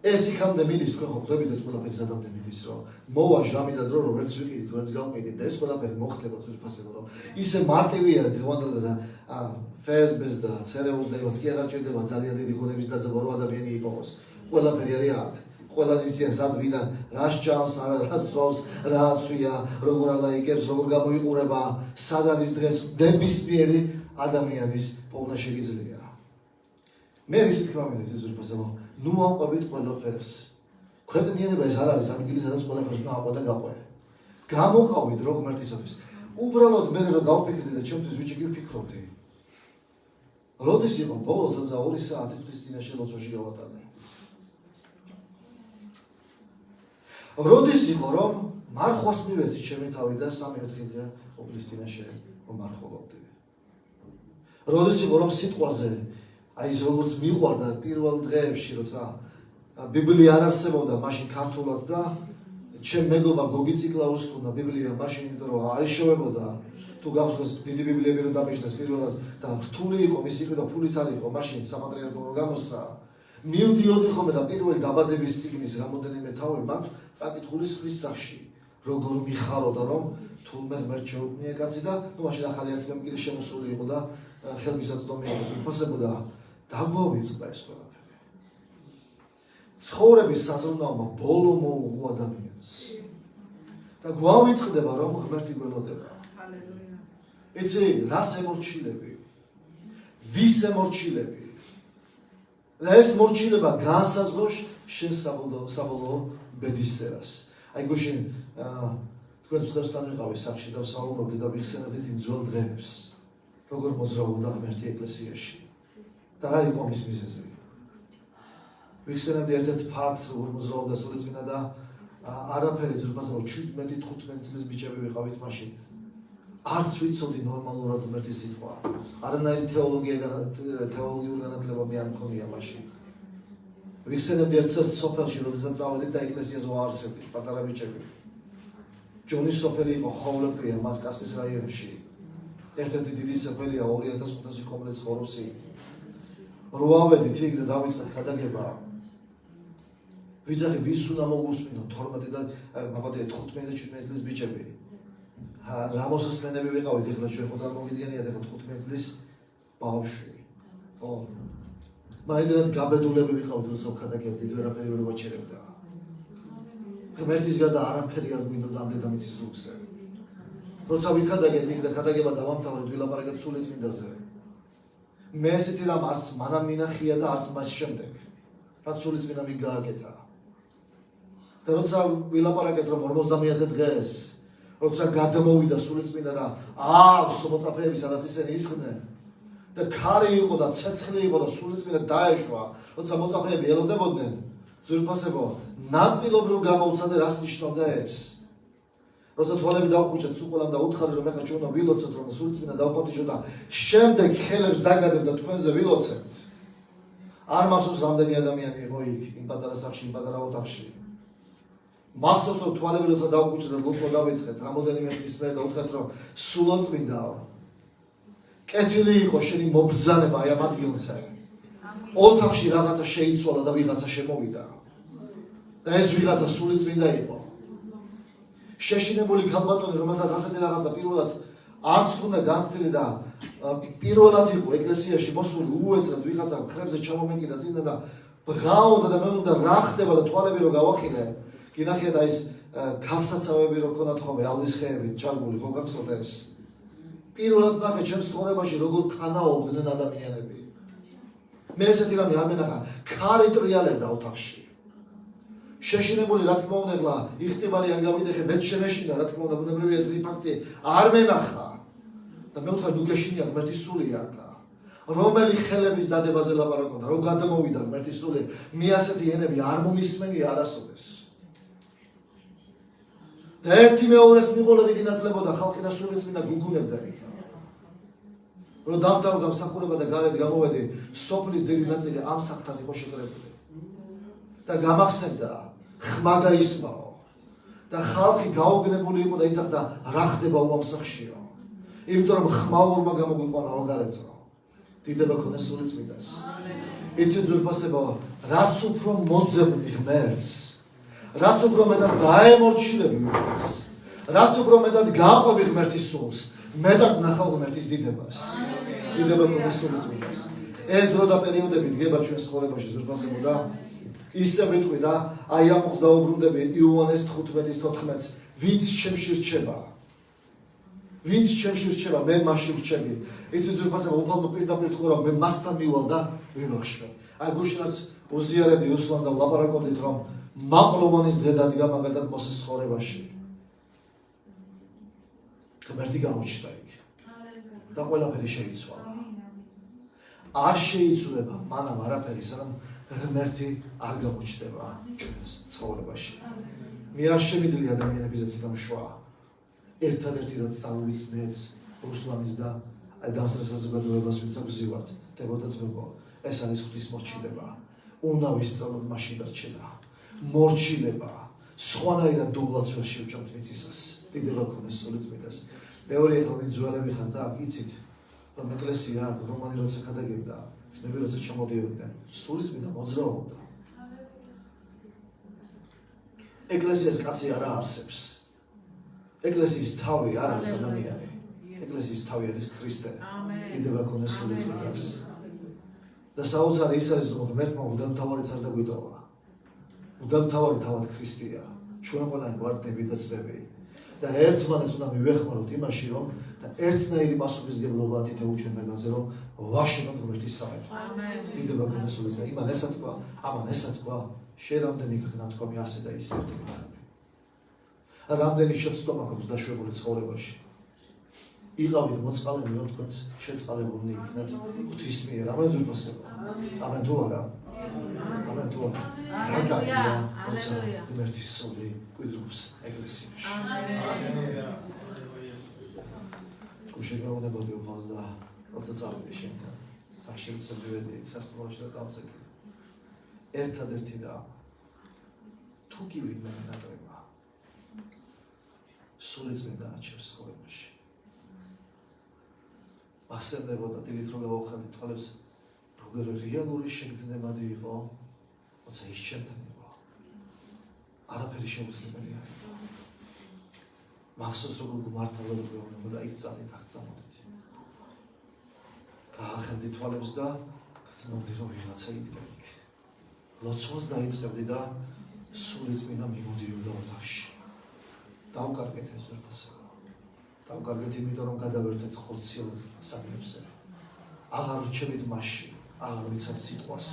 ეს იქამდე მიდის თქვენ ხო ხვდებით ეს ყველაფერი სადამდე მიდის რომ მოვა ჟამი და დრო რომ ვერც ვიყიდით, ვერც გავყიდით და ეს ყველაფერი მოხდება ზურფასება რომ ისე მარტივია დღევანდელ და Facebook-ს და CRU-ს და იმას კი აღარ ჭირდება ძალიან დიდი გონების დაძაბვა რომ ადამიანი იპოვოს. ყველაფერი არის აქ. ყველა იციან სად ვიდან რა სჯავს, რა სვავს, რა აცვია, როგორ ალაიკებს, როგორ გამოიყურება, სად არის დღეს ნებისმიერი ადამიანის პოვნა შეგიძლია. მე ისი თქმა მინდა ზურბასება, ნუ ამყვებით ყველაფერს. ქვეყნიერება ეს არ არის ადგილი, სადაც ყველაფერს უნდა აყვე და გაყვე. გამოყავით რო ღმერთისათვის. უბრალოდ მე რო გავფიქრდი და ჩემთვის ვიჭი გიფიქრობდი. როდის იყო ბოლოს როცა 2 საათი თვის წინაშე ლოცვაში გავატარდი. როდის იყო რომ მარხვას მივეცი ჩემი თავი და 3-4 დღე ოპლის წინაშე მომარხულობდი. როდის იყო რომ სიტყვაზე აი ეს როგორც მიყვარდა პირველ დღეებში როცა ბიბლია არ არსებობდა მაშინ ქართულად და ჩემ მეგობარ გოგი ციკლაუს ქონდა ბიბლია მაშინ იმიტომ რომ არ იშოვებოდა თუ გახსოვს დიდი ბიბლიები რომ დამიჯდეს პირველად და რთული იყო მისი პირა ფულით არ იყო მაშინ საპატრიარქო რომ გამოსცა მივდიოდი ხოლმე და პირველი დაბადების წიგნის რამოდენიმე თავი მაქვს წაკითხული სხვის სახში როგორ მიხაროდა რომ თულმე ღმერთ შეუქმნია კაცი და ნუ მაშინ ახალი ათმემ კიდე შემოსული იყო და ხელმისაწვდომი იყო ფასებოდა დაგვავიწყდა ეს ყველაფერი ცხოვრების საზრუნავმა ბოლო მოუღო ადამიანს და გვავიწყდება რომ ღმერთი გველოდება ჰალელუია იცი რას ემორჩილები ვის ემორჩილები და ეს მორჩილება განსაზღვრავს შენ საბოლოო ბედისწერას აი გუშინ თქვენს მსგავსთან ვიყავი სახში და ვსაუბრობდი და ვიხსენებდით იმ ძველ დღეებს როგორ მოძრაობდა ღმერთი ეკლესიაში და რა იყო მის მიზეზი ვიხსენებდი ერთ-ერთ ფაქტს როგორ მოძრაობდა სულიწმინდა და არაფერი ზურბაზე 17-15 წლის ბიჭები ვიყავით მაშინ არც ვიცოდი ნორმალურად ღმერთის სიტყვა არანაირი თეოლოგიური განათლება მე არ მქონია მაშინ ვიხსენებდი ერთ სოფელში, როდესაც წავედით და ეკლესიას ვაარსებდით, პატარა ბიჭები. ჯონის სოფელი იყო ხოვლაქვია, მას კასპის რაიონში. ერთ-ერთი დიდი სოფელია 2500 კომპლექს ხორობს იქ. რო ავედით იქ და დავიწყეთ გადაგება. ვიძახი ვის უნდა მოგუსმინო 12 და 15 და 17 წლის ბიჭები. რა მოსასმენები ვიყავით ეხლა ჩვენ ხოთარ მოგიდგენიათ ეხლა 15 წლის ბავშვი. ხო. მაგრამ გაბედულები ვიყავით როცა ვქადაგებდით ვერაფერი ვერ ვაჩერებდა. ღმერთის გარდა არაფერი არ გვინდოდა ამ დედამიწის ზურგზე. როცა ვიქადაგეთ იქ და ქადაგება დავამთავრეთ ვილაპარაკეთ სულიწმინდაზე. მე ესეთი რამ არც მანამ მინახია და არც მას შემდეგ. რაც სულიწმინდა მინ გააკეთა. და როცა ვილაპარაკეთ რომ 50 დღეს როცა გადამოვიდა სულიწმინდა და აქვს მოწაფეები სადაც ისინი ისხდნენ და ქარი იყო და ცეცხლი იყო და სულიწმინდა დაეშვა როცა მოწაფეები ელოდებოდნენ ძვირფასებო ნაწილობრივ გამოვცადე რას ნიშნავდა ეს როცა თვალები დავხუჭეთ სულ და უთხარი რომ ეხლა ჩვენ უნდა ვილოცოთ რომ სულიწმინდა დავპატიჟოთ და შემდეგ ხელებს დაგადებ და თქვენზე ვილოცებთ არ მახსოვს რამდენი ადამიანი იყო იქ იმ პატარა სახლში იმ პატარა ოთახში მახსოვს რომ თვალები როცა დავხუჭეთ და ლოცვა დავიწყეთ რამოდენიმე ხნის მერე და უთხრეთ რომ სულოწმინდაო კეთილი იყო შენი მობრძანება აი ამ ადგილზე ოთახში რაღაცა შეიცვალა და ვიღაცა შემოვიდა და ეს ვიღაცა სულიწმინდა იყო შეშინებული ქალბატონი რომელსაც ასეთი რაღაცა პირველად არც უნდა განცდილი და პირველად იყო ეკლესიაში მოსული უეცრად ვიღაცა ხრებზე ჩამომეკიდა წინ და ბღაოდა და მე უნდა რა ხდება და თვალები რო გავახილე გინახია და ის ქალსაცავები რო ქონათ ხოლმე ალვის ხეებით ჩაგული ხო გახსოვთ ეს პირველად ნახე ჩემს ცხოვრებაში როგორ ქანაობდნენ ადამიანები მე ესეთი რამე არ მენახა ქარი ტრიალებდა ოთახში შეშინებული რა თქმა უნდა ეხლა იხტიბარი არ გავიდეხე მე შემეშინდა რა თქმა უნდა ბუნებრივია ეს ფაქტი არ მენახა და მე ვთქვი ნუ გეშინია ღმერთის სული აქა რომელი ხელების დადებაზე ლაპარაკობდა რომ გადამოვიდა ღმერთის სული მე ასეთი ენები არ მომისმენია არასოდეს და ერთი მეორეს მიყოლებით ინათლებოდა ხალხი და სულიწმინდა გუგუნებდა იქა რომ დამთავრდა მსახურება და გარეთ გამოვედი სოფლის დიდი ნაწილი ამ საკთან იყო შეკრებილი და გამახსენდა ხმა გაისმაო და ხალხი გაოგნებული იყო და იცახდა რა ხდება უამსახშიო იმიტომ რომ ხმაურმა გამოგვიყვანაო გარეთო დიდება ქონეს სულიწმინდას იცით ძვირფასებო რაც უფრო მოძებნი ღმერთს რაც უფრო მეტად დაემორჩილები ვიყავს რაც უფრო მეტად გაყვები ღმერთის სულს მეტად ნახავ ღმერთის დიდებას დიდება ქონეს სულიწმინდას ეს დრო და პერიოდები დგება ჩვენს ცხოვრებაში ზურბასებო და ისე ვიტყვი და აი ამ მოხს დაუბრუნდები იოანეს 15:14 ვინც ჩემში რჩება მე მასში რჩები იცით ზურბასებო უფალმა პირდაპირ თქვა რომ მე მასთან მივალ და ვიმახშვე აი გუშინაც უზიარებდი რუსლან და ვლაპარაკობდით რომ მაპლოვანის დღე დადგა მაგალითად მოსეს ცხოვრებაში ღმერთი გამოჩნდა იქ და ყველაფერი შეიცვალა არ შეიცვლება მანამ არაფერი სანამ ღმერთი არ გამოჩნდება ჩვენს ცხოვრებაში მე არ შემიძლია ადამიანებისაც დამშვა ერთადერთი რაც წავლის მეც რუსლანის და დამსწრე საზოგადოებას ვინც აგზივართ დებოდა ძმებო ეს არის ღვთის მორჩილება უნდა ვისწავლოთ მაშინ დარჩენა მორჩილება სხვანაირად დოვლაც ვერ შევჭამთ მიწისას დიდება ქონეს სულიწმინდას მეორე ეხლა ვინ ძველები ხარ და იცით რომ ეკლესია რომანი როცა გადაგებდა ძმები როცა ჩამოდიოდნენ სულიწმინდა მოძრაობდა ეკლესიას კაცი არ არსებს ეკლესიის თავი არ არის ადამიანი ეკლესიის თავი არის ქრისტე დიდება ქონეს სულიწმინდას და საოცარი ის არის რომ ღმერთმა უდამთავარიც არ დაგვიტოვა უდამთავარი თავად ქრისტეა ჩვენ ყველანი ვართ დები და ძმები და ერთმანეთს უნდა მივეხმაროთ იმაში რომ და ერთნაირი მასობისგებლობა ათითე უჩვენდა განზე რომ ვაშენოთ ღმერთის სამეფო დიდება ქონეს სულიწმინდა იმან ესა თქვა ამან ესა თქვა შენ რამდენი გქნა თქვა მე ასე და ის ერთი მითხარი რამდენი შეცდომა გაქვს დაშვებული ცხოვრებაში იყავით მოწყალები რომ თქვენც შეწყალებულნი იქნათ ღვთის მიერ ამენ ზურბასებო ამენ თუ არა ამენ თუ არა რა გაიგია როცა ღმერთის სული გვიძრობს ეკლესიაში გუშინებოდი უფალს და როცა წავედი შენთან საშემცები ვედი სასტუმროში და დავსეკი ერთადერთი რა თუ კი ვინმე ნატრება სული წმინდა აჩევს ცხოვრებაში ახსენდებოდა დილით რომ გავახალდით თვალებს როგორ რეალური შეგრძნებადი იყო როცა ის ჩემთან იყო არაფერი შეუძლებელი არ იყო მახსოვს როგორ გმართავდა გვეუბნება და იქ წადით აღწამოდით გაახელდი თვალებს და გრძნობდი რომ ვიღაცა იდგა იქ ლოცვას დაიწყებდი და სული წმინდა მიმოდიოდა ოთახში დავკარგეთ ეს ზურფასება დავკარგეთ იმიტომ რომ გადავერთეთ ხორციელ საგნებზე აღარ ვრჩებით მასში აღარ ვიცავთ სიტყვას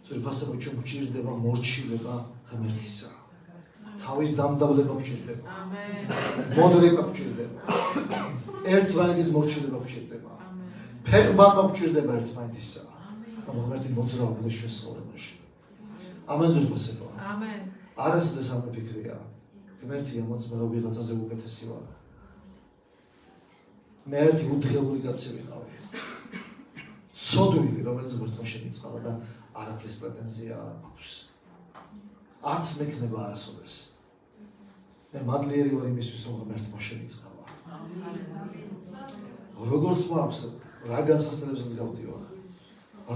ზურფასება ჩვენ გვჭირდება მორჩილება ღმერთისა თავის დამდავლება გვჭირდება მოდრება გვჭირდება ერთმანეთის მორჩილება გვჭირდება ფეხბალმა გვჭირდება ერთმანეთისა რომ ღმერთი მოძრაობდეს ჩვენს ცხოვრებაში ამენ ზურფასება ამენ არასოდეს ამ ფიქრია ღმერთია მოწმე რომ ვიღაცაზე უკეთესი ვარ მე ერთი უთხეული კაცი ვიყავი ცოდვილი რომელიც ღმერთმა შემიწყალა და არაფრის პრეტენზია არ აქვს არც მექნება არასოდეს მე მადლიერი ვარ იმისთვის რომ ღმერთმა შემიწყალა როგორც მაქვს რა განსასწრებსაც გავდივარ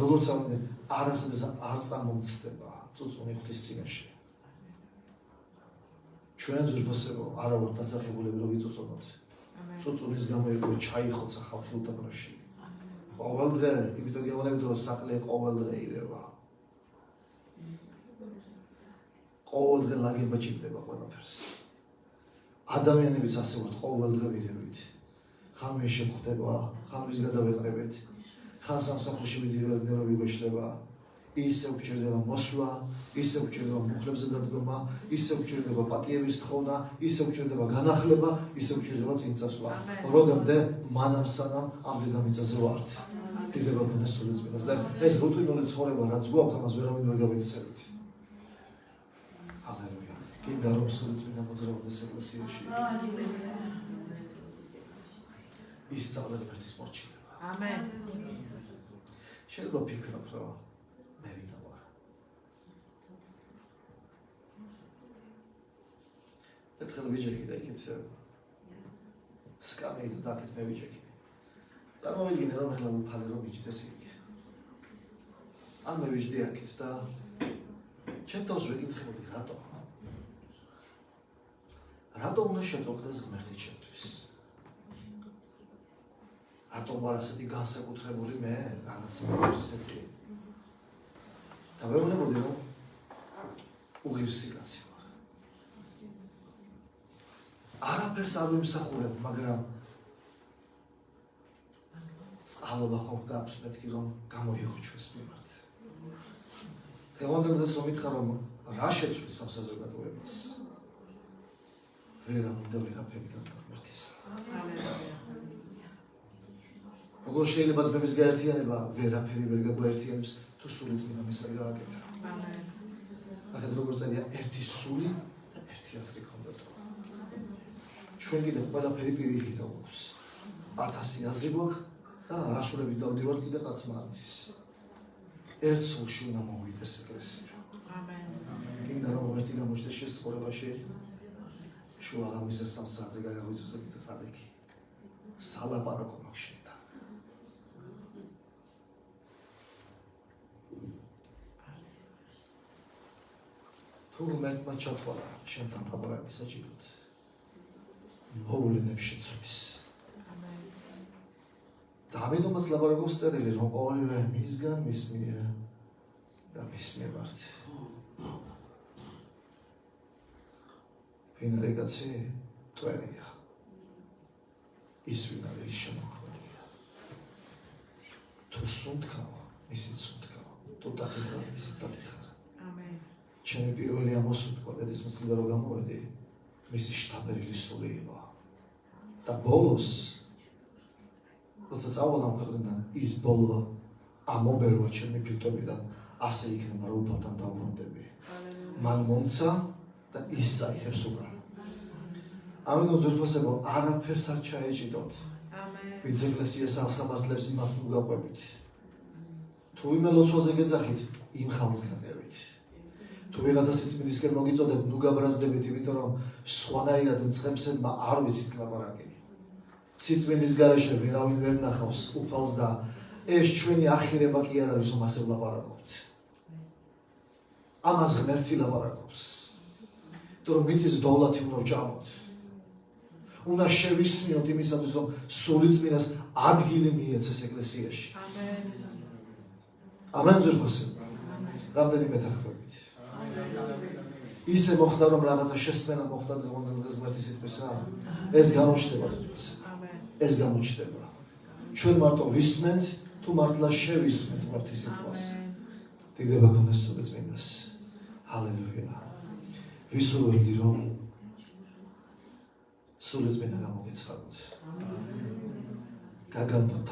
როგორც ამბობენ არასოდეს არ წარმომცდება წუწუნი ღვთის წინაშე ჩვენ ზურფასებო არა ვართ დასახებულები რომ ვიწუწუნოთ წუწუნის გამო იყო ჩაიხოცა ხალხი უდაბნოში ყოველ დღე იმიტომ გეუბნებით რომ საკლე ყოველ დღე ირევა ყოველ დღე ლაგება ჭირდება ყველაფერს ადამიანებიც ასე ვართ ყოველ დღე ვირევით ხან მე შეხვდება ხან ვის გადავეყრებით ხან სამსახურში მიდივართ ნერო ვიგვეშლება ისე გვჭირდება მოსვლა ისე გვჭირდება მუხლებზე დადგომა ისე გვჭირდება პატიების თხოვნა ისე გვჭირდება განახლება ისე გვჭირდება წინ წასვლა როდემდე მანამ სანამ ამ დედამიწაზე ვართ დიდება გქონდეს სული წმინდას და ეს რუტინული ცხოვრება რაც გვაქვს ამას ვერავინ ვერ გავიქცევით ჰალელუია გინდა რომ სული წმინდა მოძრაობდეს ეკლესიაში ისწავლეთ ღმერთის მორჩილება ამენ შეიძლება ფიქრობ რომ მე ვიდა ვარ ერთხელ ვიჯექი და იქით სკამეით და აქეთ მე ვიჯექი წარმოვიდგინე რომ ახლა უფალი რომ მიჯდეს იქ ან მე ვიჯდი აქეთ და ჩემ თავს ვეკითხები რატო უნდა შეწოხდეს ღმერთი ჩემთვის რატო ვარ ასეთი განსაკუთრებული მე რაღაცა ისეთი და ვეუბნებოდი რომ უღირსი კაცი ვარ არაფერს არ ვიმსახურებ მაგრამ წყალობა ხომ გაქვს მეთქი რომ გამოიღვიჩოს მიმართ დღევანდელს რომ მითხრა რომ რა შეცვლის ამ საზოგადოებას ვერა უნდა ვერაფერი განთქმერთისა როგორ შეიძლება ძმების გაერთიანება ვერაფერი ვერ გაგვაერთიანებს თუ სული წმინდა მისარი გააკეთა ახლა როგორ წერია ერთი სული და ერთი აზრი გქონდათ ჩვენ კიდე ყველაფერი პირიქით აქვს 1000 აზრი გვაქვს და რასულებით დავდივართ კიდე კაცმა არიცის ერთ სულში უნდა მოვიდეს ეკლესია ამენ გინდა რომ ერთი გამოჩნდეს შენ ცხოვრებაში შუა ღამის სამსაათზე გაგაღვიძოს და კიდე სადექი სალაპარაკო მაქვს შენთან თუ ღმერთმა ჩათვალა შენთან ლაპარაკი საჭიროდ მოვლენებს შეცვლის და ამიტომაც ლაპარაკობს წერილი რომ ყოველივე მისგან მის მიერ და მის მიმართ ვინ არის კაცი ტვერია ის ვინ არის შემოქმედია თუ სუნთქავ ისიც სუნთქავ თუ დათიხარ ისიც დათიხარ ამენ ჩემი პირველი ამოსუნთქვა დედის მოსლიდან რომ გამოვედი მისი შთაბერილი სული იყო და ბოლოს როცა წავალ ამ ქვეყნიდან ის ბოლო ამობერვა ჩემი ფილტვებიდან ასე იქნება რომ უფალთან დავბრუნდები მან მომცა და ის საერთოდ უკან ამიტომ ზურფასებო არაფერს არ ჩაეჭიდოთ ამენ ვინც ეკლესიას სამართლებს იმათ უგაყვებით თუ თუ ვინმე ლოცვაზე გეძახით, იმ ხალხს გაგევით. თუ ვიღაცა სიწმინდისკენ მოგიწოდეთ, ნუ გაბრაზდებით, იმიტომ რომ სხვანაირად მწყემსებმა არ ვიცით ლაპარაკი. სიწმინდის გარეშე ვერავინ ვერ ნახავს უფალს და ეს ჩვენი ახირება კი არ არის, რომ ასე ვლაპარაკობთ. ამას ღმერთი ლაპარაკობს. იმიტომ რომ მიწის დოვლათი უნდა ვჭამოთ. უნდა შევისმინოთ იმისათვის, რომ სული წმინდას ადგილი მიეცეს ეკლესიაში. ამენ ზურგოსი. რამდენი მეთანხმებით. ისე მოხდა რომ რაღაცა შესმენა მოხდა დღევანდელ ღმერთის სიტყვისა. ეს გამოჩნდება ზურგოს. ეს გამოჩნდება. ჩვენ მარტო ვისმენთ, თუ მართლა შევისმენთ ღმერთის სიტყვას. დიდება გონეს სული წმინდას. ჰალელუია. ვისურვებდი რომ სული წმინდა გამოგეცხადოთ. გაგალდოთ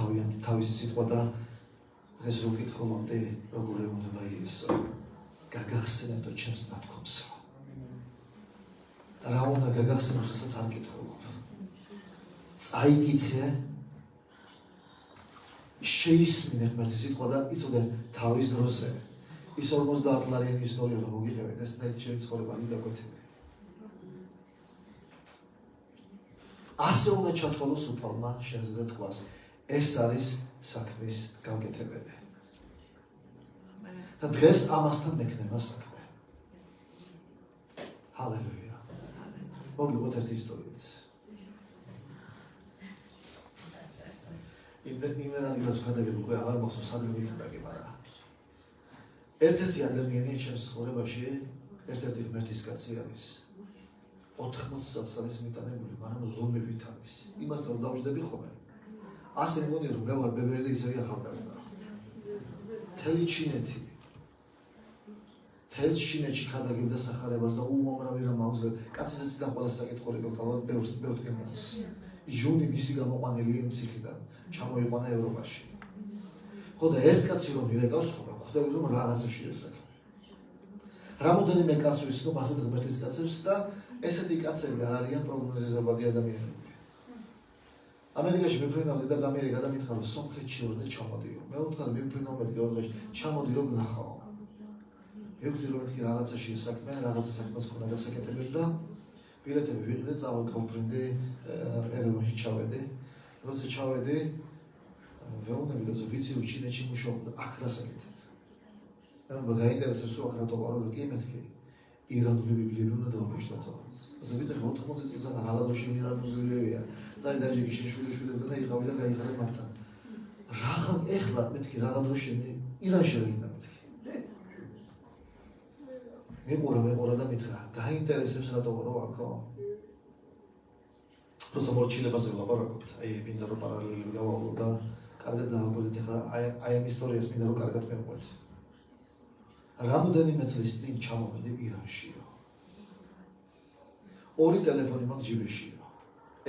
თავისი სიტყვა და დღეს რო ვკითხულობდი, როგორ ეუბნება იესო. გაგახსენებდო ჩემს ნათქვამსა. რა უნდა გაგახსენოს, რასაც არ კითხულობ. წაიკითხე, შეისმინე ღმერთის სიტყვა და იცოდე თავის დროზე. ის 50 ლარიანი ისტორია რომ მოგიღებეთ, ეს ნაირჩევი ცხოვრება ის გაგვეთენე. ასე უნდა ჩათვალოს უფალმა შენზე და თქვას. ეს არის საქმის გამკეთებელი. და დღეს ამასთან მექნება საქმე. ჰალელუია. მოგიგოთ ერთი ისტორიაც. იმენ ადგილას ვქადაგებ უკვე აღარ მახსოვს სადღე ვიქადაგე, მაგრამ ერთ-ერთი ადამიანია ჩემს ცხოვრებაში, ერთ-ერთი ღმერთის კაცი არის. 80 წელს მიტანებული, მაგრამ ლომებით არის. იმასთან დავждები ხოლმე. ასე მგონია რომ მე ვარ ბებერი და ისევ ახალგაზრდა. მთელი ჩინეთი. თელს ჩინეთში ქადაგებდა სახარებას და უამრავი რამ აუძლებ. კაცისაც და ყველა საკითხი გოთავად ბევრს გემოს. იუნი მისი გამოყვანილი მციხიდან ჩამოიყვანა ევროპაში. ხო და ეს კაცი რომ მივეკავს ხოლმე, ხვდები რომ რაღაცაში ესაკა. რამოდენიმე კაცი ვიცნობ რომ ასეთ ღმერთის კაცებს და ესეთი კაცები არ არიან პროგნოზირებადი ადამიანები. ამერიკაში მიფრინავდი და ამერიკა და მითხრა რომ სომხეთში ვარ და ჩამოდიო. მე ვთქვა მიფრინავ მეთქი ორ დღეში ჩამოდი რომ გნახავ. მივხვდი რომ მეთქი რაღაცაში საქმე, რაღაცა საქმეს ქონდა გასაკეთებელი და ბილეთები ვიყიდე, წავალ კონფრენდი ერევანში ჩავედი. როცა ჩავედი, ვეუბნები რომ ვიცი რომ ჩინეთში მუშაობ აქ რასაკეთებ. მე მაგაინტერესებს რომ აქ რატო ვარო და კი მეთქი ირანული ბიბლიები უნდა დავაბეჭდათო. ასე ვიცი 80 წელს რაღაცაში ირანული ბიბლიებია. წაი დაჟეგი შვილებთან და იყავი და გაიხარე მათთან. რაღა ეხლა მეთქი რაღა დროში ირანში რაგინდა მეთქი. მეყურა და მითხრა, გაინტერესებს რატო ვარო აქო? როცა მორჩილებაზე ვლაპარაკობთ, აი მინდა რომ პარალელები გავავლო და კარგად დავაკვირდეთ, ეხლა აი ამ ისტორიას მინდა რომ კარგად მივყვეთ. რამოდენიმე წლის წინ ჩამოვედი ირანშიო. ორი ტელეფონი მაქვს ჯიბეშიო.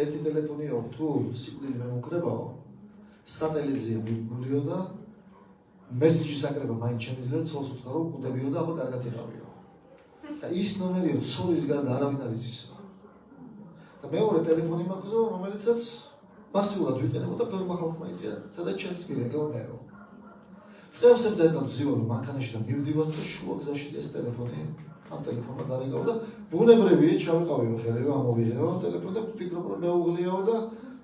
ერთი ტელეფონიო თუ სიკვდილი მემუქრებაო, სატელევიზია მიგულიო და მესიჯი საკრება მაინც ჩემი ძლებს ცოლს უთხრა რომ უდებიო და აბა კარგად იყავიო. და ის ნომერიო ცოლის გარდა არავინ არ იცისო. და მეორე ტელეფონი მაქვს რომელიცაც მასიურად ვიყენებო და ბევრმა ხალხმა იციან, სადაც ჩემს მირეგავნეო. წევსებდა ერთად ვზივარ მანქანაში და მივდივარ და შუა გზაში ეს ტელეფონი ამ ტელეფონმა დარიგაო და ბუნებრივია ჩავიყავიო ხელი რომ ამოვიღეო ტელეფონი და ვფიქრობ რომ მეუღლიაო და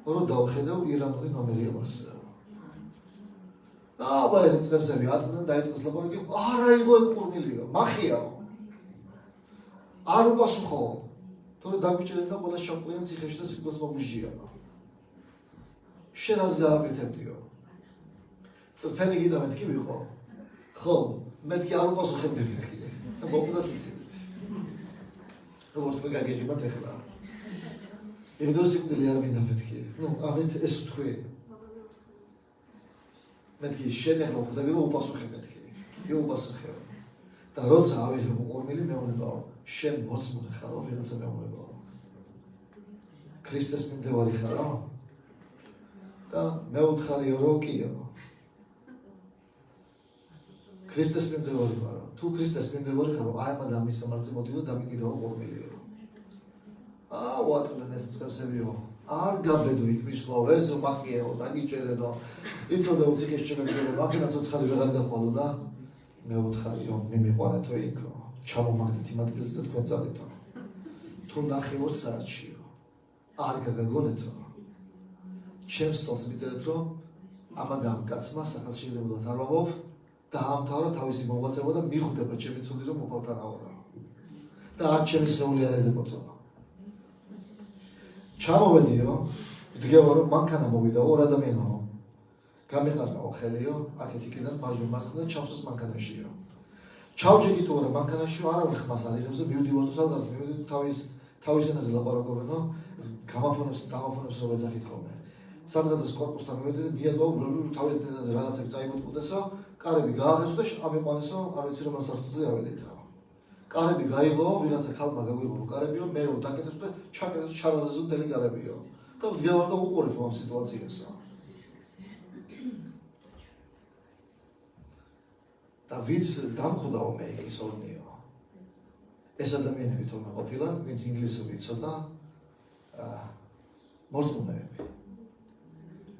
რომ დავხედავ ირანული ნომერია მასზე. აბა ეს წევსები ატყდნენ დაიწყეს ლაპარაკი, არა იგო ეყურნილიო, მახიაო. არ უპასუხო. თორე დაგიჭერენ და ყველა შამპურიან ციხეში და სიკვდილს მომიჟიანო. შენ რას გააკეთებდიო? წფენი გიდა მეთქი ვიყო. ხო, მეთქი არ უპასუხებდი მეთქი. და მოკუდა სიცილით. როგორც მე გაგიღებათ ეხლა. იმდენ სიკვდილი არ მინდა მეთქი. ნუ, ამით ეს ვთქვი. მეთქი შენ ეხლა ხვდები რომ უპასუხე მეთქი. კი უპასუხე. და როცა ავიღე 2 მილი მეუბნებაო, შენ მორწმუნე ხარო, ვიღაცა მეუბნებაო. ქრისტეს მიმდევარი ხარო? და მე ვთხარიო რომ კიო. ქრისტეს მიმდევარი ვარო. თუ ქრისტეს მიმდევარი ხარო, აი ამ ადამიანის სამართლე მოდიო და მიგიდაო 2 მილიო. ვატყდნენ ეს წევსებიო. არ გაბედო იქ მისვლავ ეზო მახიეო დაგიჭერენო იცოდე უციკეს ჩემებიო მაქინა ცოცხალი ვეღარ გახვალო და მე უთხარიო მიმიყვანეთო იქო ჩამომაგდეთ იმ ადგილზე და თქვენ წადითო თუ ნახევარ საათშიო არ გაგაგონეთო ჩემს სწორს მიწერეთ რომ ამაგამ კაცმა სახელმწიფოდან არ ვამოვ დაამთავრა თავისი მოღვაწეობა და მიხვდება ჩემი ცუდი რომ მოფალთან აორა და არ ჩემი სხეული არ ეძებოთო ჩამოვედიო ვდგევა რომ მანქანა მოვიდა ორ ადამიანო გამიყარაო ხელიო აქეთ იქიდან მაჟურ მარცხნიდან ჩავსოს მანქანაშიო ჩავჯიგითო რა მანქანაშიო არავინ ხმას არ იღებს და მივდივარ სადღაც მივედი თავის ენაზე ლაპარაკობენო გამაფონებს რომ ეძახით ხოლმე სადღაც კორპუსთან მივედი და მიაძვავ თავის ენაზე რაღაცები წაიმოტყუდესო კარები გააღესო და ამიყვანესო არ ვიცი რომ მასართუზე ავედითო კარები გაიღო, ვიღაცა ხალხმა გაგვიღო კარებიო, მე რომ დაკეთეს და ჩაკეთეს ჩარაზეზო დელი კარებიო. და ვდგევარ და უყურებ ამ სიტუაციასო. და ვინც დამხვდაო მე იქ ის ორნიო. ეს ადამიანები თორემ ყოფილან, ვინც ინგლისური იცოდა, მორწმუნეები.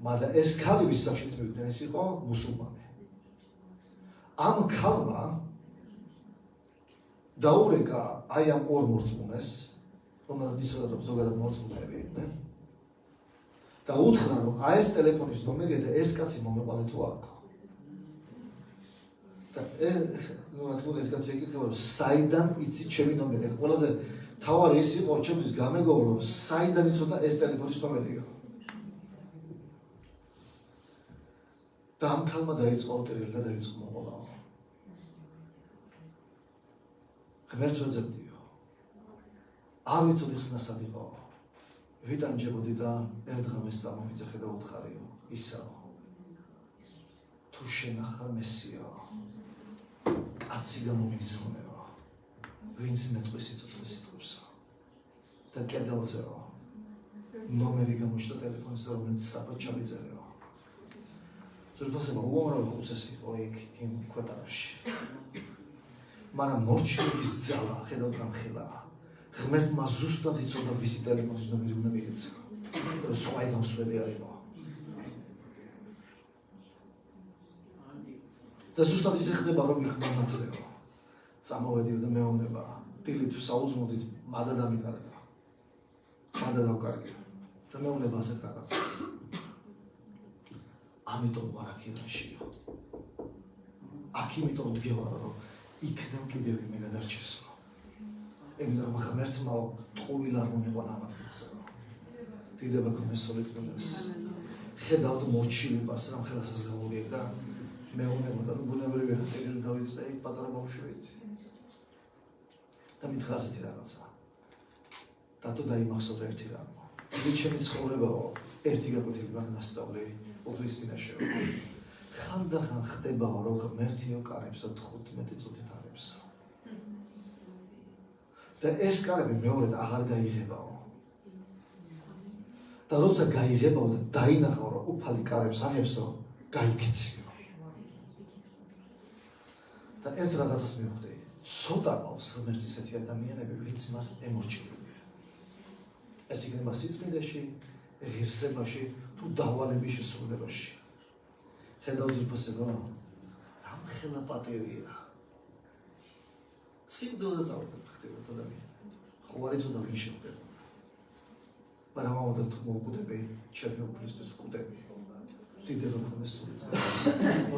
მაგრამ ეს ქალი ვის სახშიც მივიდნენ, ეს იყო მუსულმანი. ამ ქალმა დაურეკა აი ამ ორ მორწმუნეს, რომელსაც იცოდა რომ ზოგადად მორწმუნეები იყვნენ. და უთხრა რომ აი ეს ტელეფონის ნომერია და ეს კაცი მომეყოლე თუ აქო. და რა თქმა უნდა ეს კაცი ეკითხება რომ საიდან იცი ჩემი ნომერი? ყველაზე თავარი ის იყო ჩემთვის გამეგობრა რომ საიდან იცოდა ეს ტელეფონის ნომერია. და ამ ქალმა დაიწყო ავტორიტეტი და დაიწყო მოყოლა. ღმერთს ვეძებდიო. არ ვიცოდი ხსნასად იყო. ვიტანჯებოდი და ერთ დღეს წამოვიძახე და უთხარიო, ისაო. თუ შენახარ მესიო. კაცი გამომიგზავნეო. ვინც მეტყვის სიცოცხლის სიტყვებსო. და კედელზეო. ნომერი გამოჩნდა ტელეფონის რომელიც საფოთ ჩამიწერეო. ზურბასება უამრავი ხუცესი იყო იქ იმ ქვეყანაში. მაგრამ მორჩილის ძალა, ხედავთ რა მხილაა. ღმერთმა ზუსტად იცოდა ვისი ტელეფონის ნომერი უნდა მიეცა. რომ სხვაი გამსვლელი არ იყო. და ზუსტად ისე ხდება რომ მიხმარნათლეო. წამოვედიო და მეუბნება, დილით საუზმოდით მადა დამიკარგა. მადა დავკარგე. და მეუბნება ასეთ რაღაცას. ამიტომ ვარ აქ ირანშიო. აქ იმიტომ ვდგევარო რომ იქნებ კიდევ მე გადარჩესო. ემდა რომ ღმერთმა ტყუილ არ მომეყვანა ამ ადგილსა. დიდება გმესოლი წმინდას. ხედავთ მორჩილებას რამ ხელასაზღაურია და მეუბნებოდა რომ ბუნებრივია ხელი დავიწყე იქ პატარა ბავშვით. და მითხრა ასეთი რაღაცა. დათო დაიმახსოვრა ერთი რამ. იგი ჩემი ცხოვრებაო, ერთი გაკვეთილი მაგ ნასწავლი უფლის წინაშეო. ხანდახან ხდებაო რომ ღმერთიო კარებსა 15 წუთით აღებსო. და ეს კარები მეორედ აღარ გაიღებაო. და როცა გაიღებაო და დაინახავ რომ უფალი კარებს აღებსო, გაიქეციო. და ერთ რაღაცას მივხვდი. ცოტა ყავს ღმერთის ესეთი ადამიანები, ვინც მას ემორჩილებია. ეს იქნება სიწმინდეში, ღირსებაში, თუ დავალების შესრულებაში. ხედავთ უფასება, რამ ხელა პატერია. სიკვდილზე წავედა ხდება ადამიანები. ხო არ იცოდა ვინ შეხვდება. მაგრამ ამოდა თუ მოვკვდები, ჩემი უფლისთვის ვკვდები. დიდება გქონდეს სული წმინდა.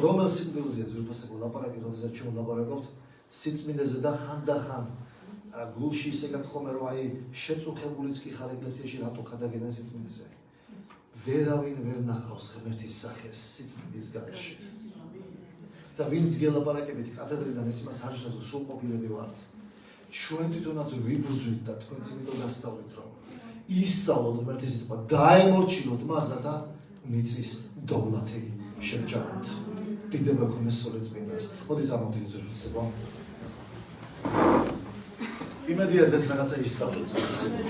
რომელ სიკვდილზეა უფასება ლაპარაკი, როდესაც ჩვენ ვლაპარაკობთ სიწმინდეზე და ხანდახან გულში ისე გაგხომე რომ აი შეწუხებულიც კი ხარ ეკლესიაში რატო ხადაგებენ სიწმინდეზე. ვერავინ ვერ ნახავს ღმერთის სახეს სიწმინდის გარეშე. და ვინც გელაპარაკებით კათედრიდან ეს იმას არჩევს რომ სრულყოფილები ვართ. ჩვენ თვითონაც ვიბრძვით და თქვენც იმიტომ გასწავლით რომ ისწავლოთ ღმერთის სიტყვა, დაემორჩილოთ მას რათა მიწის დოვლათი შევჭაროთ. დიდება გქონდეს სული წმინდას. მოდი წარმოვიდეთ ზურგისებო. იმედია ეს რაღაცა ისწავლოთ ზურგისებო.